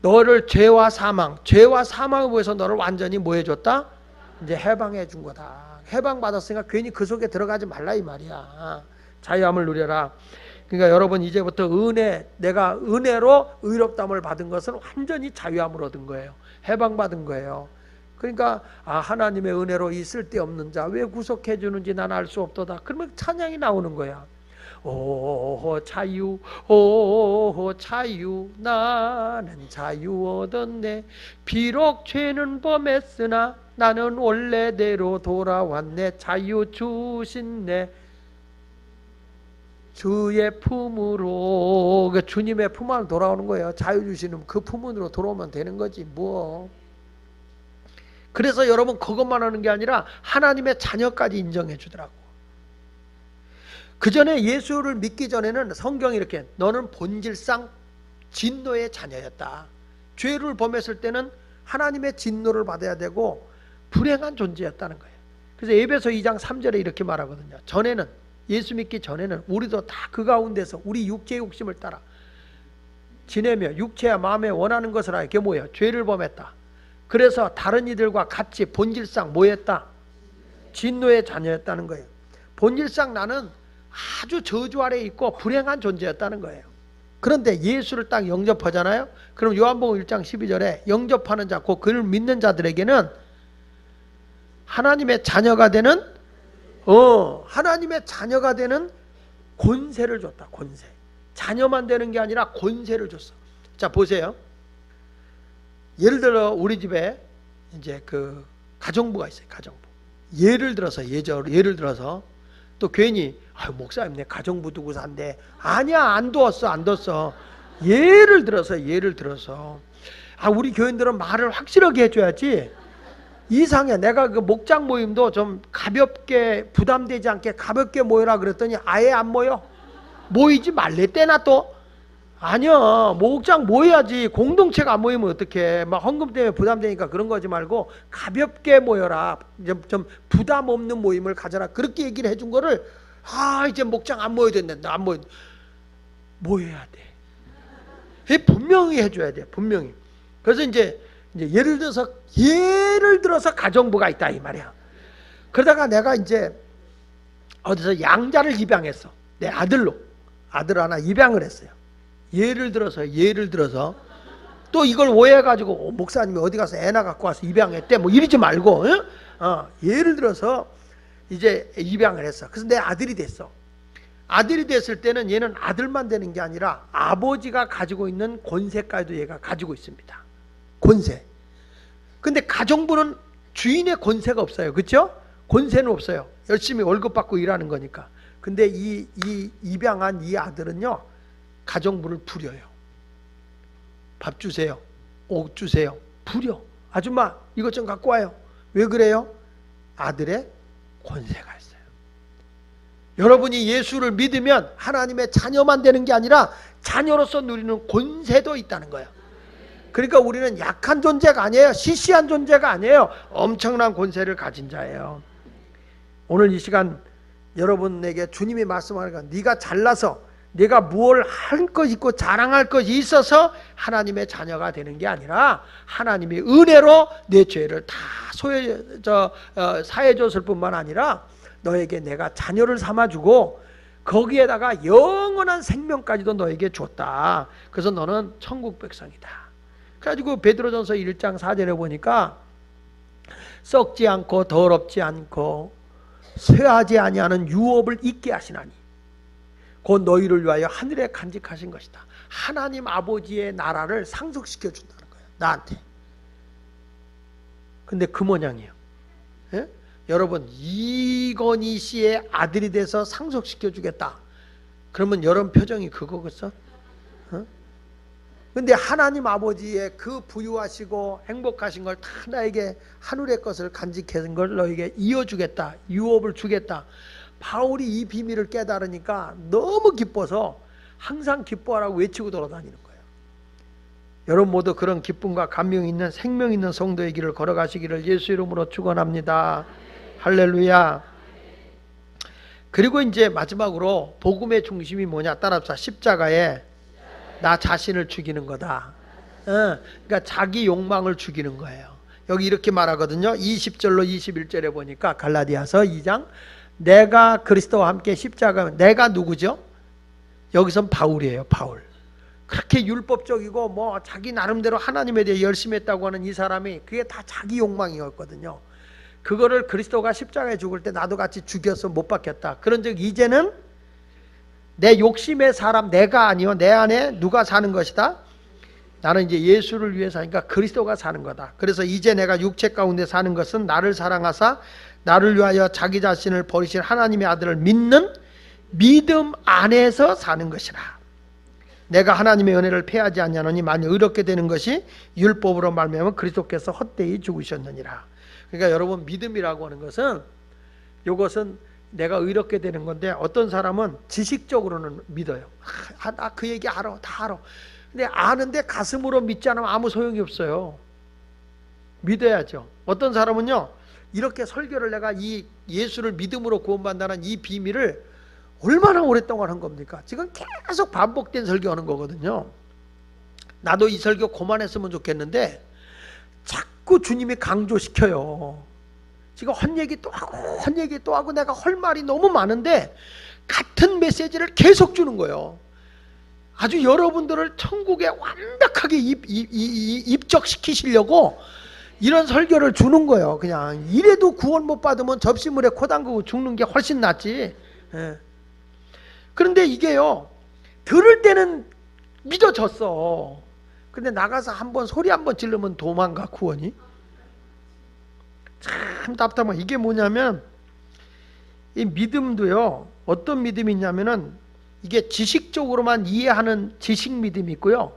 너를 죄와 사망을 위해서 너를 완전히 뭐 해줬다? 이제 해방해 준 거다. 해방 받았으니까 괜히 그 속에 들어가지 말라 이 말이야. 자유함을 누려라. 그러니까 여러분 이제부터 내가 은혜로 의롭다함을 받은 것은 완전히 자유함을 얻은 거예요. 해방받은 거예요. 그러니까 하나님의 은혜로 이 쓸데없는 자 왜 구속해 주는지 난 알 수 없도다. 그러면 찬양이 나오는 거야. 오 자유, 오 자유, 나는 자유 얻었네. 비록 죄는 범했으나 나는 원래대로 돌아왔네. 자유 주신네. 주의 품으로, 주님의 품 안으로 돌아오는 거예요. 자유 주시는 그 품으로 돌아오면 되는 거지 뭐. 그래서 여러분 그것만 하는 게 아니라 하나님의 자녀까지 인정해 주더라고. 그 전에 예수를 믿기 전에는 성경이 이렇게, 너는 본질상 진노의 자녀였다. 죄를 범했을 때는 하나님의 진노를 받아야 되고 불행한 존재였다는 거예요. 그래서 에베소 2장 3절에 이렇게 말하거든요. 전에는, 예수 믿기 전에는 우리도 다 그 가운데서 우리 육체의 욕심을 따라 지내며 육체와 마음에 원하는 것을 하여, 이게 뭐예요? 죄를 범했다. 그래서 다른 이들과 같이 본질상 뭐였다? 진노의 자녀였다는 거예요. 본질상 나는 아주 저주 아래에 있고 불행한 존재였다는 거예요. 그런데 예수를 딱 영접하잖아요. 그럼 요한복음 1장 12절에 영접하는 자, 곧 그를 믿는 자들에게는 하나님의 자녀가 되는 권세를 줬다. 권세. 자녀만 되는 게 아니라 권세를 줬어. 자 보세요. 예를 들어 우리 집에 이제 그 가정부가 있어요. 가정부. 예를 들어서 또 괜히 목사님 내 가정부 두고 산대. 아니야, 안 뒀어. 예를 들어서 우리 교인들은 말을 확실하게 해줘야지. 이상해. 내가 그 목장 모임도 좀 가볍게, 부담되지 않게 가볍게 모여라 그랬더니 아예 안 모여. 모이지 말래 때나 또. 아니야, 목장 모여야지. 공동체가 안 모이면 어떡해. 막 헌금 때문에 부담되니까 그런 거지 말고 가볍게 모여라. 좀 부담 없는 모임을 가져라. 그렇게 얘기를 해준 거를 이제 목장 안 모여야 된다. 안 모여야 돼. 분명히 해줘야 돼. 분명히. 그래서 이제 예를 들어서 가정부가 있다 이 말이야. 그러다가 내가 이제 어디서 양자를 입양했어. 내 아들 하나 입양을 했어요. 예를 들어서 또 이걸 오해해가지고 목사님이 어디 가서 애나 갖고 와서 입양했대 뭐 이러지 말고, 예를 들어서 이제 입양을 했어. 그래서 내 아들이 됐어. 아들이 됐을 때는 얘는 아들만 되는 게 아니라 아버지가 가지고 있는 권세까지도 얘가 가지고 있습니다. 권세. 근데 가정부는 주인의 권세가 없어요. 그렇죠? 권세는 없어요. 열심히 월급 받고 일하는 거니까. 근데 이 입양한 이 아들은요, 가정부를 부려요. 밥 주세요. 옷 주세요. 부려. 아줌마 이것 좀 갖고 와요. 왜 그래요? 아들의 권세가 있어요. 여러분이 예수를 믿으면 하나님의 자녀만 되는 게 아니라 자녀로서 누리는 권세도 있다는 거예요. 그러니까 우리는 약한 존재가 아니에요. 시시한 존재가 아니에요. 엄청난 권세를 가진 자예요. 오늘 이 시간 여러분에게 주님이 말씀하는 건 네가 잘나서 네가 무엇을 할 것 있고 자랑할 것이 있어서 하나님의 자녀가 되는 게 아니라 하나님이 은혜로 내 죄를 다 사해 줬을 뿐만 아니라 너에게 내가 자녀를 삼아주고 거기에다가 영원한 생명까지도 너에게 줬다. 그래서 너는 천국 백성이다. 그래가지고 베드로전서 1장 4절에 보니까 썩지 않고 더럽지 않고 쇠하지 아니하는 유업을 있게 하시나니 곧 너희를 위하여 하늘에 간직하신 것이다. 하나님 아버지의 나라를 상속시켜 준다는 거예요. 나한테. 근데 그 모양이에요. 예? 여러분 이건희 씨의 아들이 돼서 상속시켜 주겠다. 그러면 여러분 표정이 그거겠어? 근데 하나님 아버지의 그 부유하시고 행복하신 걸 다 나에게 하늘의 것을 간직한 걸 너에게 이어주겠다. 유업을 주겠다. 바울이 이 비밀을 깨달으니까 너무 기뻐서 항상 기뻐하라고 외치고 돌아다니는 거예요. 여러분 모두 그런 기쁨과 감명이 있는 생명 있는 성도의 길을 걸어가시기를 예수 이름으로 축원합니다. 할렐루야. 그리고 이제 마지막으로 복음의 중심이 뭐냐? 따라합시다. 십자가에 나 자신을 죽이는 거다. 그러니까 자기 욕망을 죽이는 거예요. 여기 이렇게 말하거든요. 20절로 21절에 보니까 갈라디아서 2장 내가 그리스도와 함께 십자가, 내가 누구죠? 여기선 바울이에요. 바울. 그렇게 율법적이고 뭐 자기 나름대로 하나님에 대해 열심히 했다고 하는 이 사람이 그게 다 자기 욕망이었거든요. 그거를 그리스도가 십자가에 죽을 때 나도 같이 죽여서 못 박혔다. 그런즉 이제는 내 욕심의 사람 내가 아니요 내 안에 누가 사는 것이다? 나는 이제 예수를 위해 사니까 그리스도가 사는 거다. 그래서 이제 내가 육체 가운데 사는 것은 나를 사랑하사 나를 위하여 자기 자신을 버리신 하나님의 아들을 믿는 믿음 안에서 사는 것이라. 내가 하나님의 은혜를 패하지 아니하노니 만일 의롭게 되는 것이 율법으로 말미암아 그리스도께서 헛되이 죽으셨느니라. 그러니까 여러분 믿음이라고 하는 것은 이것은 내가 의롭게 되는 건데 어떤 사람은 지식적으로는 믿어요. 나 그 얘기 알아. 다 알아. 근데 아는데 가슴으로 믿지 않으면 아무 소용이 없어요. 믿어야죠. 어떤 사람은요. 이렇게 설교를 내가 이 예수를 믿음으로 구원받는다는 이 비밀을 얼마나 오랫동안 한 겁니까? 지금 계속 반복된 설교하는 거거든요. 나도 이 설교 그만했으면 좋겠는데 자꾸 주님이 강조시켜요. 지금 헛얘기 또 하고 헛얘기 또 하고 내가 할 말이 너무 많은데 같은 메시지를 계속 주는 거예요. 아주 여러분들을 천국에 완벽하게 입적시키시려고 이런 설교를 주는 거예요. 그냥 이래도 구원 못 받으면 접시물에 코 담그고 죽는 게 훨씬 낫지. 예. 그런데 이게요 들을 때는 믿어졌어. 근데 나가서 한번 소리 한번 지르면 도망가 구원이. 참 답답한 이게 뭐냐면 이 믿음도요 어떤 믿음이 있냐면은 이게 지식적으로만 이해하는 지식 믿음이 있고요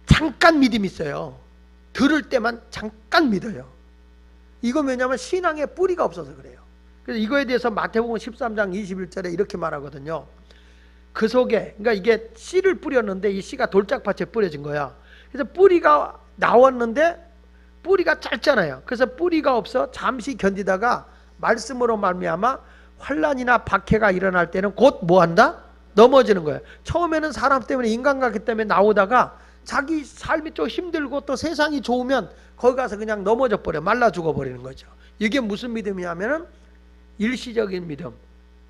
잠깐 믿음이 있어요. 들을 때만 잠깐 믿어요. 이거 왜냐면 신앙에 뿌리가 없어서 그래요. 그래서 이거에 대해서 마태복음 13장 21절에 이렇게 말하거든요. 그 속에 그러니까 이게 씨를 뿌렸는데 이 씨가 돌짝밭에 뿌려진 거야. 그래서 뿌리가 나왔는데 뿌리가 짧잖아요. 그래서 뿌리가 없어 잠시 견디다가 말씀으로 말미암아 환난이나 박해가 일어날 때는 곧 뭐한다? 넘어지는 거예요. 처음에는 사람 때문에 인간관계 때문에 나오다가 자기 삶이 좀 힘들고 또 세상이 좋으면 거기 가서 그냥 넘어져 버려. 말라 죽어버리는 거죠. 이게 무슨 믿음이냐면은 일시적인 믿음,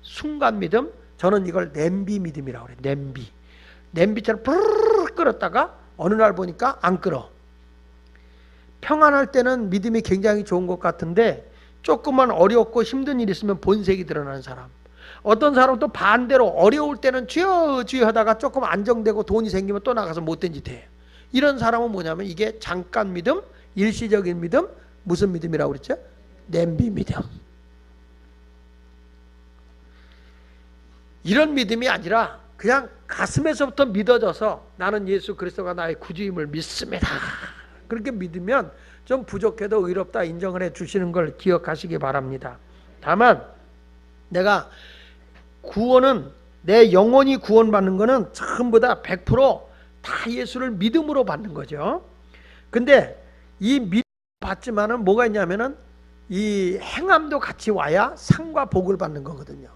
순간 믿음. 저는 이걸 냄비 믿음이라고 그래요. 냄비. 냄비처럼 부르르 끓었다가 어느 날 보니까 안 끓어. 평안할 때는 믿음이 굉장히 좋은 것 같은데 조금만 어렵고 힘든 일이 있으면 본색이 드러나는 사람. 어떤 사람은 또 반대로 어려울 때는 주여 주여 하다가 조금 안정되고 돈이 생기면 또 나가서 못된 짓 해. 이런 사람은 뭐냐면 이게 잠깐 믿음, 일시적인 믿음, 무슨 믿음이라고 그랬죠? 냄비 믿음. 이런 믿음이 아니라 그냥 가슴에서부터 믿어져서 나는 예수 그리스도가 나의 구주임을 믿습니다. 그렇게 믿으면 좀 부족해도 의롭다 인정을 해 주시는 걸 기억하시기 바랍니다. 다만 내가 구원은 내 영혼이 구원받는 거는 전부 다 100% 예수를 믿음으로 받는 거죠. 근데 이 믿음 받지만은 뭐가 있냐면은 이 행함도 같이 와야 상과 복을 받는 거거든요.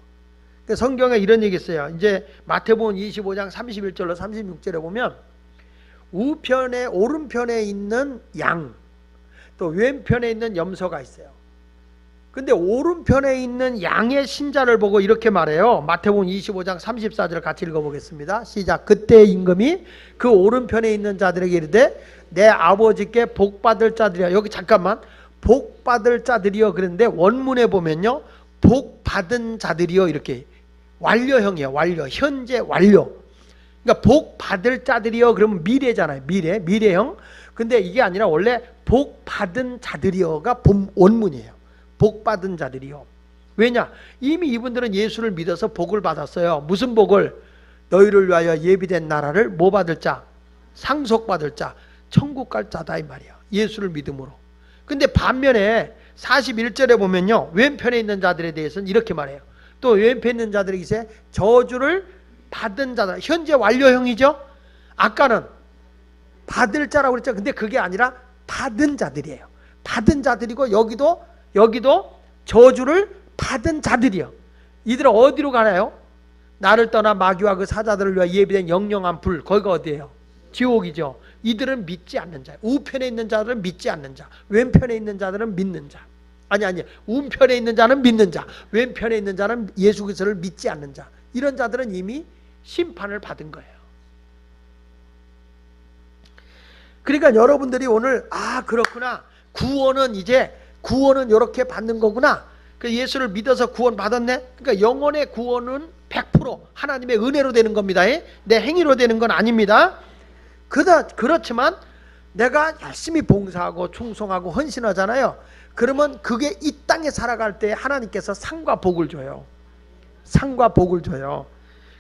성경에 이런 얘기 있어요. 이제 마태복음 25장 31절로 36절에 보면 우편에 오른편에 있는 양, 또 왼편에 있는 염소가 있어요. 근데 오른편에 있는 양의 신자를 보고 이렇게 말해요. 마태복음 25장 34절을 같이 읽어보겠습니다. 시작. 그때 임금이 그 오른편에 있는 자들에게 이르되 내 아버지께 복받을 자들이야. 여기 잠깐만, 복받을 자들이요 그런데 원문에 보면요 복받은 자들이요 이렇게 완료형이에요. 완료, 현재 완료. 그러니까 복받을 자들이요 그러면 미래잖아요. 미래형. 근데 이게 아니라 원래 복받은 자들이요가 원문이에요. 복받은 자들이요. 왜냐? 이미 이분들은 예수를 믿어서 복을 받았어요. 무슨 복을? 너희를 위하여 예비된 나라를 뭐 받을 자? 상속받을 자, 천국 갈 자다 이 말이야. 예수를 믿음으로. 근데 반면에 41절에 보면요 왼편에 있는 자들에 대해서는 이렇게 말해요. 또 왼편에 있는 자들에게 이제 저주를 받은 자들, 현재 완료형이죠. 아까는 받을 자라고 그랬죠. 근데 그게 아니라 받은 자들이에요. 받은 자들이고 여기도 저주를 받은 자들이요. 이들은 어디로 가나요? 나를 떠나 마귀와 그 사자들을 위하여 예비된 영영한 불, 거기가 어디예요? 지옥이죠. 이들은 믿지 않는 자. 우편에 있는 자들은 믿지 않는 자, 왼편에 있는 자들은 믿는 자. 아니 우편에 있는 자는 믿는 자, 왼편에 있는 자는 예수 그리스도를 믿지 않는 자. 이런 자들은 이미 심판을 받은 거예요. 그러니까 여러분들이 오늘 그렇구나, 구원은 이렇게 받는 거구나. 그 예수를 믿어서 구원 받았네. 그러니까 영혼의 구원은 100% 하나님의 은혜로 되는 겁니다. 내 행위로 되는 건 아닙니다. 그렇지만 내가 열심히 봉사하고 충성하고 헌신하잖아요. 그러면 그게 이 땅에 살아갈 때 하나님께서 상과 복을 줘요. 상과 복을 줘요.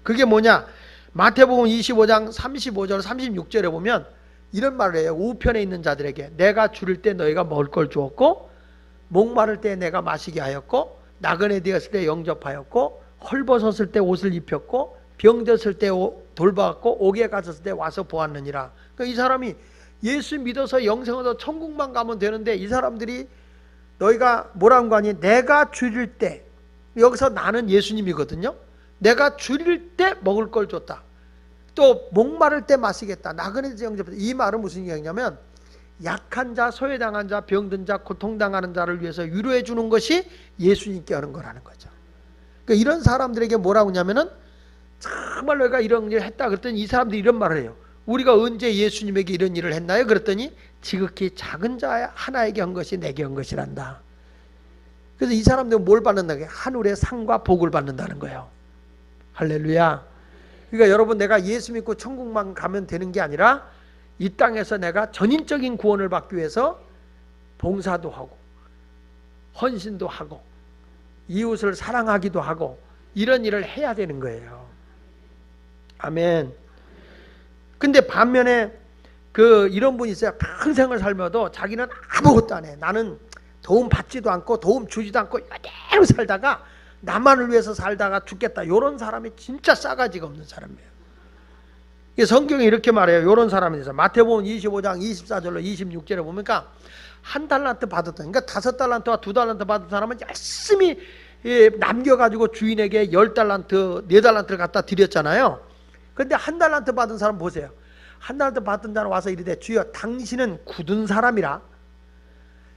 그게 뭐냐? 마태복음 25장 35절 36절에 보면 이런 말을 해요. 우편에 있는 자들에게 내가 줄일 때 너희가 먹을 걸 주었고, 목마를 때 내가 마시게 하였고, 나그네 되었을 때 영접하였고, 헐벗었을 때 옷을 입혔고, 병들었을 때 돌보았고, 옥에 갇혔을 때 와서 보았느니라. 그러니까 이 사람이 예수 믿어서 영생 얻어 천국만 가면 되는데, 이 사람들이 너희가 뭐라는 거 아니? 내가 줄일 때, 여기서 나는 예수님이거든요. 내가 줄일 때 먹을 걸 줬다. 또 목마를 때 마시겠다. 나그네에서 영접했다. 이 말은 무슨 얘기냐면 약한 자, 소외당한 자, 병든 자, 고통당하는 자를 위해서 위로해 주는 것이 예수님께 하는 거라는 거죠. 그러니까 이런 사람들에게 뭐라고 하냐면은 정말 내가 이런 일을 했다 그랬더니 이 사람들이 이런 말을 해요. 우리가 언제 예수님에게 이런 일을 했나요? 그랬더니 지극히 작은 자 하나에게 한 것이 내게 한 것이란다. 그래서 이 사람들은 뭘 받는다? 하늘의 상과 복을 받는다는 거예요. 할렐루야. 그러니까 여러분, 내가 예수 믿고 천국만 가면 되는 게 아니라 이 땅에서 내가 전인적인 구원을 받기 위해서 봉사도 하고 헌신도 하고 이웃을 사랑하기도 하고 이런 일을 해야 되는 거예요. 아멘. 근데 반면에 이런 분이 있어요. 평생을 살며도 자기는 아무것도 안 해. 나는 도움 받지도 않고 도움 주지도 않고 이대로 살다가 나만을 위해서 살다가 죽겠다. 이런 사람이 진짜 싸가지가 없는 사람이에요. 성경이 이렇게 말해요. 이런 사람에 대해서 마태복음 25장 24절로 26절에 보니까 한 달란트 받았던, 그러니까 5달란트와 2달란트 받은 사람은 열심히 남겨가지고 주인에게 10달란트, 4달란트를 갖다 드렸잖아요. 그런데 한 달란트 받은 사람 보세요. 한 달란트 받은 자는 와서 이르되 주여 당신은 굳은 사람이라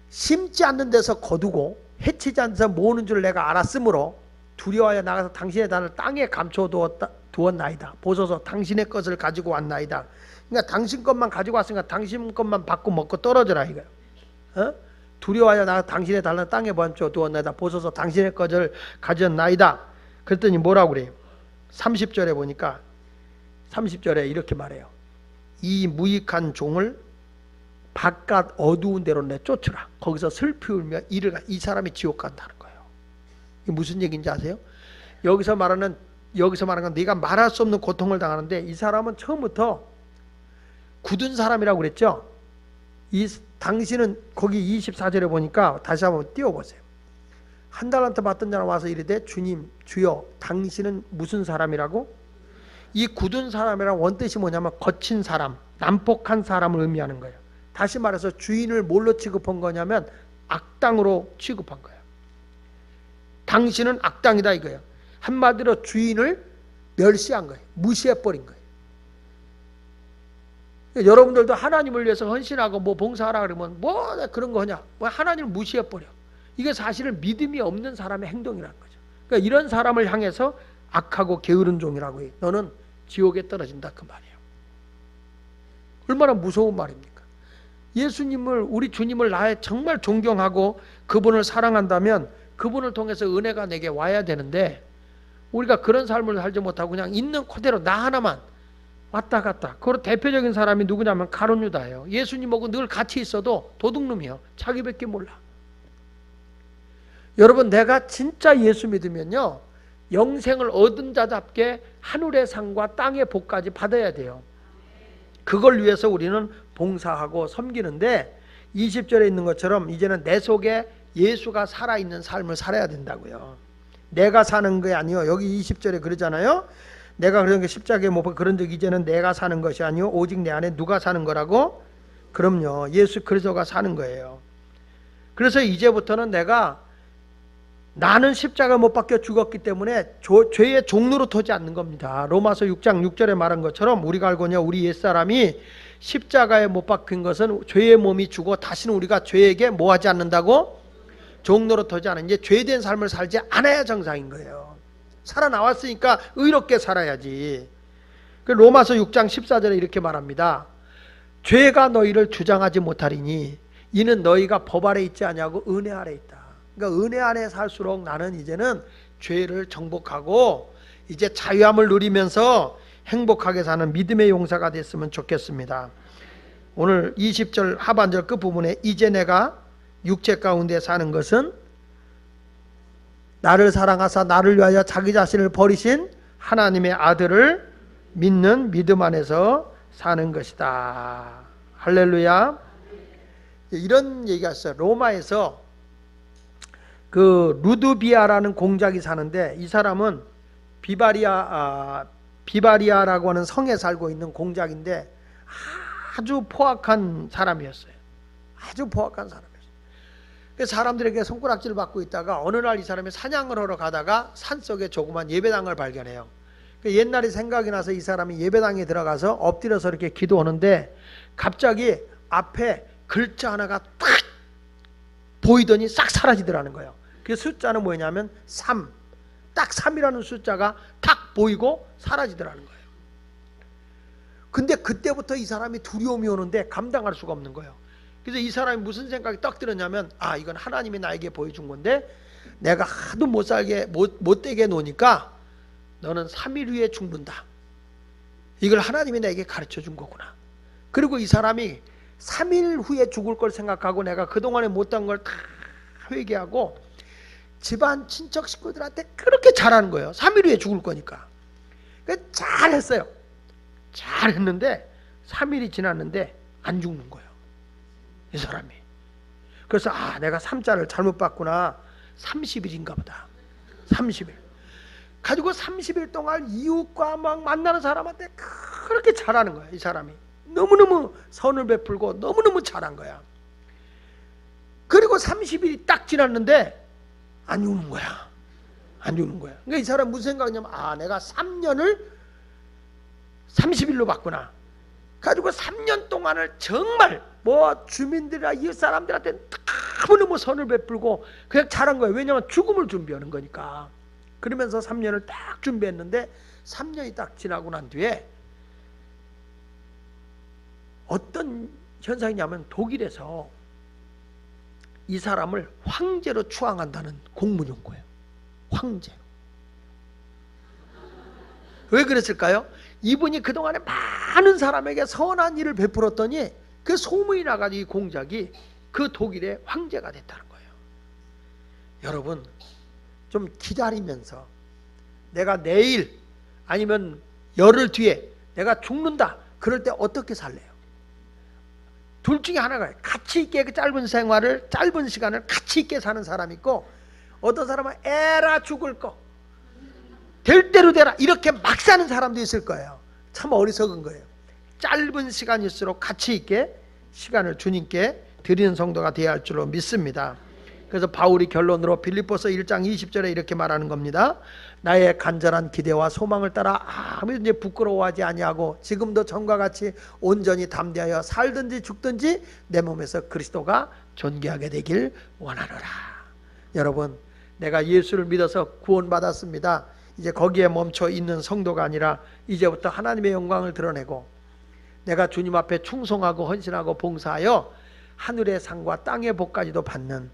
심지 않는 데서 거두고 해치지 않는 데서 모으는 줄 내가 알았으므로 두려워하여 나가서 당신의 단을 땅에 감춰두었나이다. 보소서 당신의 것을 가지고 왔나이다. 그러니까 당신 것만 가지고 왔으니까 당신 것만 받고 먹고 떨어져라 이거예요. 두려워하여 나가서 당신의 단을 땅에 감춰두었나이다. 보소서 당신의 것을 가졌나이다. 그랬더니 뭐라고 그래요? 30절에 보니까 30절에 이렇게 말해요. 이 무익한 종을 바깥 어두운 데로 내쫓으라. 거기서 슬피 울며 이르라. 이 사람이 지옥 간다는 거예요. 이게 무슨 얘기인지 아세요? 여기서 말하는 건 네가 말할 수 없는 고통을 당하는데, 이 사람은 처음부터 굳은 사람이라고 그랬죠. 당신은 거기 24절에 보니까 다시 한번 띄워보세요. 한 달란트 받던 자가 와서 이르되 주님 주여 당신은 무슨 사람이라고? 이 굳은 사람이란 원뜻이 뭐냐면 거친 사람, 난폭한 사람을 의미하는 거예요. 다시 말해서 주인을 뭘로 취급한 거냐면 악당으로 취급한 거예요. 당신은 악당이다 이거예요. 한마디로 주인을 멸시한 거예요. 무시해버린 거예요. 여러분들도 하나님을 위해서 헌신하고 뭐 봉사하라 그러면 뭐 그런 거 하냐, 뭐 하나님을 무시해버려. 이게 사실은 믿음이 없는 사람의 행동이라는 거죠. 그러니까 이런 사람을 향해서 악하고 게으른 종이라고 해요. 너는 지옥에 떨어진다 그 말이에요. 얼마나 무서운 말입니까? 예수님을, 우리 주님을 나의 정말 존경하고 그분을 사랑한다면 그분을 통해서 은혜가 내게 와야 되는데, 우리가 그런 삶을 살지 못하고 그냥 있는 그대로 나 하나만 왔다 갔다. 그 대표적인 사람이 누구냐면 가룟 유다예요. 예수님하고 늘 같이 있어도 도둑놈이에요. 자기밖에 몰라. 여러분, 내가 진짜 예수 믿으면요, 영생을 얻은 자답게 하늘의 상과 땅의 복까지 받아야 돼요. 그걸 위해서 우리는 봉사하고 섬기는데, 20절에 있는 것처럼 이제는 내 속에 예수가 살아있는 삶을 살아야 된다고요. 내가 사는 게 아니요. 여기 20절에 그러잖아요. 내가 그런 게 십자가에 못 박혀 그런 적 이제는 내가 사는 것이 아니요 오직 내 안에 누가 사는 거라고? 그럼요. 예수 그리스도가 사는 거예요. 그래서 이제부터는 나는 십자가 못 박혀 죽었기 때문에 죄의 종로로 터지 않는 겁니다. 로마서 6장 6절에 말한 것처럼 우리가 알거냐 우리 옛사람이 십자가에 못 박힌 것은 죄의 몸이 죽어 다시는 우리가 죄에게 뭐 하지 않는다고? 종로로 터지 않은, 이제 죄된 삶을 살지 않아야 정상인 거예요. 살아나왔으니까 의롭게 살아야지. 로마서 6장 14절에 이렇게 말합니다. 죄가 너희를 주장하지 못하리니 이는 너희가 법 아래 있지 아니하고 은혜 아래 있다. 그러니까 은혜 안에 살수록 나는 이제는 죄를 정복하고 이제 자유함을 누리면서 행복하게 사는 믿음의 용사가 됐으면 좋겠습니다. 오늘 20절 하반절 끝부분에 이제 내가 육체 가운데 사는 것은 나를 사랑하사 나를 위하여 자기 자신을 버리신 하나님의 아들을 믿는 믿음 안에서 사는 것이다. 할렐루야. 이런 얘기가 있어요. 로마에서 그 루드비아라는 공작이 사는데, 이 사람은 비바리아라고 하는 성에 살고 있는 공작인데 아주 포악한 사람이었어요. 아주 포악한 사람이었어요. 사람들에게 손가락질을 받고 있다가 어느 날 이 사람이 사냥을 하러 가다가 산속에 조그만 예배당을 발견해요. 옛날이 생각이 나서 이 사람이 예배당에 들어가서 엎드려서 이렇게 기도하는데 갑자기 앞에 글자 하나가 딱 보이더니 싹 사라지더라는 거예요. 그 숫자는 뭐냐면 3. 딱 3이라는 숫자가 딱 보이고 사라지더라는 거예요. 근데 그때부터 이 사람이 두려움이 오는데 감당할 수가 없는 거예요. 그래서 이 사람이 무슨 생각이 딱 들었냐면, 이건 하나님이 나에게 보여준 건데 내가 하도 못되게 노니까 너는 3일 후에 죽는다. 이걸 하나님이 내게 가르쳐 준 거구나. 그리고 이 사람이 3일 후에 죽을 걸 생각하고 내가 그동안에 못한 걸 다 회개하고 집안 친척 식구들한테 그렇게 잘하는 거예요. 3일 후에 죽을 거니까. 잘했어요. 잘했는데 3일이 지났는데 안 죽는 거예요, 이 사람이. 그래서 내가 3자를 잘못 봤구나. 30일인가 보다. 30일 가지고 30일 동안 이웃과 막 만나는 사람한테 그렇게 잘하는 거야. 이 사람이 너무너무 선을 베풀고 너무너무 잘한 거야. 그리고 30일이 딱 지났는데 안 죽는 거야. 안 죽는 거야. 그러니까 이 사람 무슨 생각이냐면 내가 3년을 30일로 봤구나. 가지고 3년 동안을 정말 주민들이나 이웃 사람들한테 너무너무 선을 베풀고 그냥 잘한 거예요. 왜냐하면 죽음을 준비하는 거니까. 그러면서 3년을 딱 준비했는데 3년이 딱 지나고 난 뒤에 어떤 현상이냐면 독일에서 이 사람을 황제로 추앙한다는 공문이 온 거예요. 황제로. 왜 그랬을까요? 이분이 그동안에 많은 사람에게 선한 일을 베풀었더니 그 소문이 나가지고 이 공작이 그 독일의 황제가 됐다는 거예요. 여러분, 좀 기다리면서 내가 내일 아니면 열흘 뒤에 내가 죽는다 그럴 때 어떻게 살래요? 둘 중에 하나가 가치 있게 그 짧은 생활을, 짧은 시간을 가치 있게 사는 사람이 있고, 어떤 사람은 에라 죽을 거 될 대로 되라 이렇게 막 사는 사람도 있을 거예요. 참 어리석은 거예요. 짧은 시간일수록 가치 있게 시간을 주님께 드리는 성도가 되어야 할 줄로 믿습니다. 그래서 바울이 결론으로 빌립보서 1장 20절에 이렇게 말하는 겁니다. 나의 간절한 기대와 소망을 따라 아무든지 부끄러워하지 아니하고 지금도 전과 같이 온전히 담대하여 살든지 죽든지 내 몸에서 그리스도가 존귀하게 되길 원하노라. 여러분, 내가 예수를 믿어서 구원받았습니다. 이제 거기에 멈춰 있는 성도가 아니라 이제부터 하나님의 영광을 드러내고 내가 주님 앞에 충성하고 헌신하고 봉사하여 하늘의 상과 땅의 복까지도 받는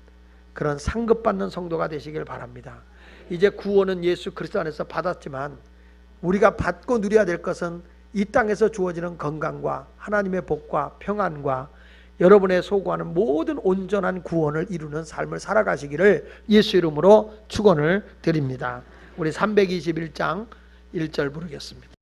그런 상급받는 성도가 되시길 바랍니다. 이제 구원은 예수 그리스도 안에서 받았지만 우리가 받고 누려야 될 것은 이 땅에서 주어지는 건강과 하나님의 복과 평안과 여러분의 소구하는 모든 온전한 구원을 이루는 삶을 살아가시기를 예수 이름으로 축원을 드립니다. 우리 321장 1절 부르겠습니다.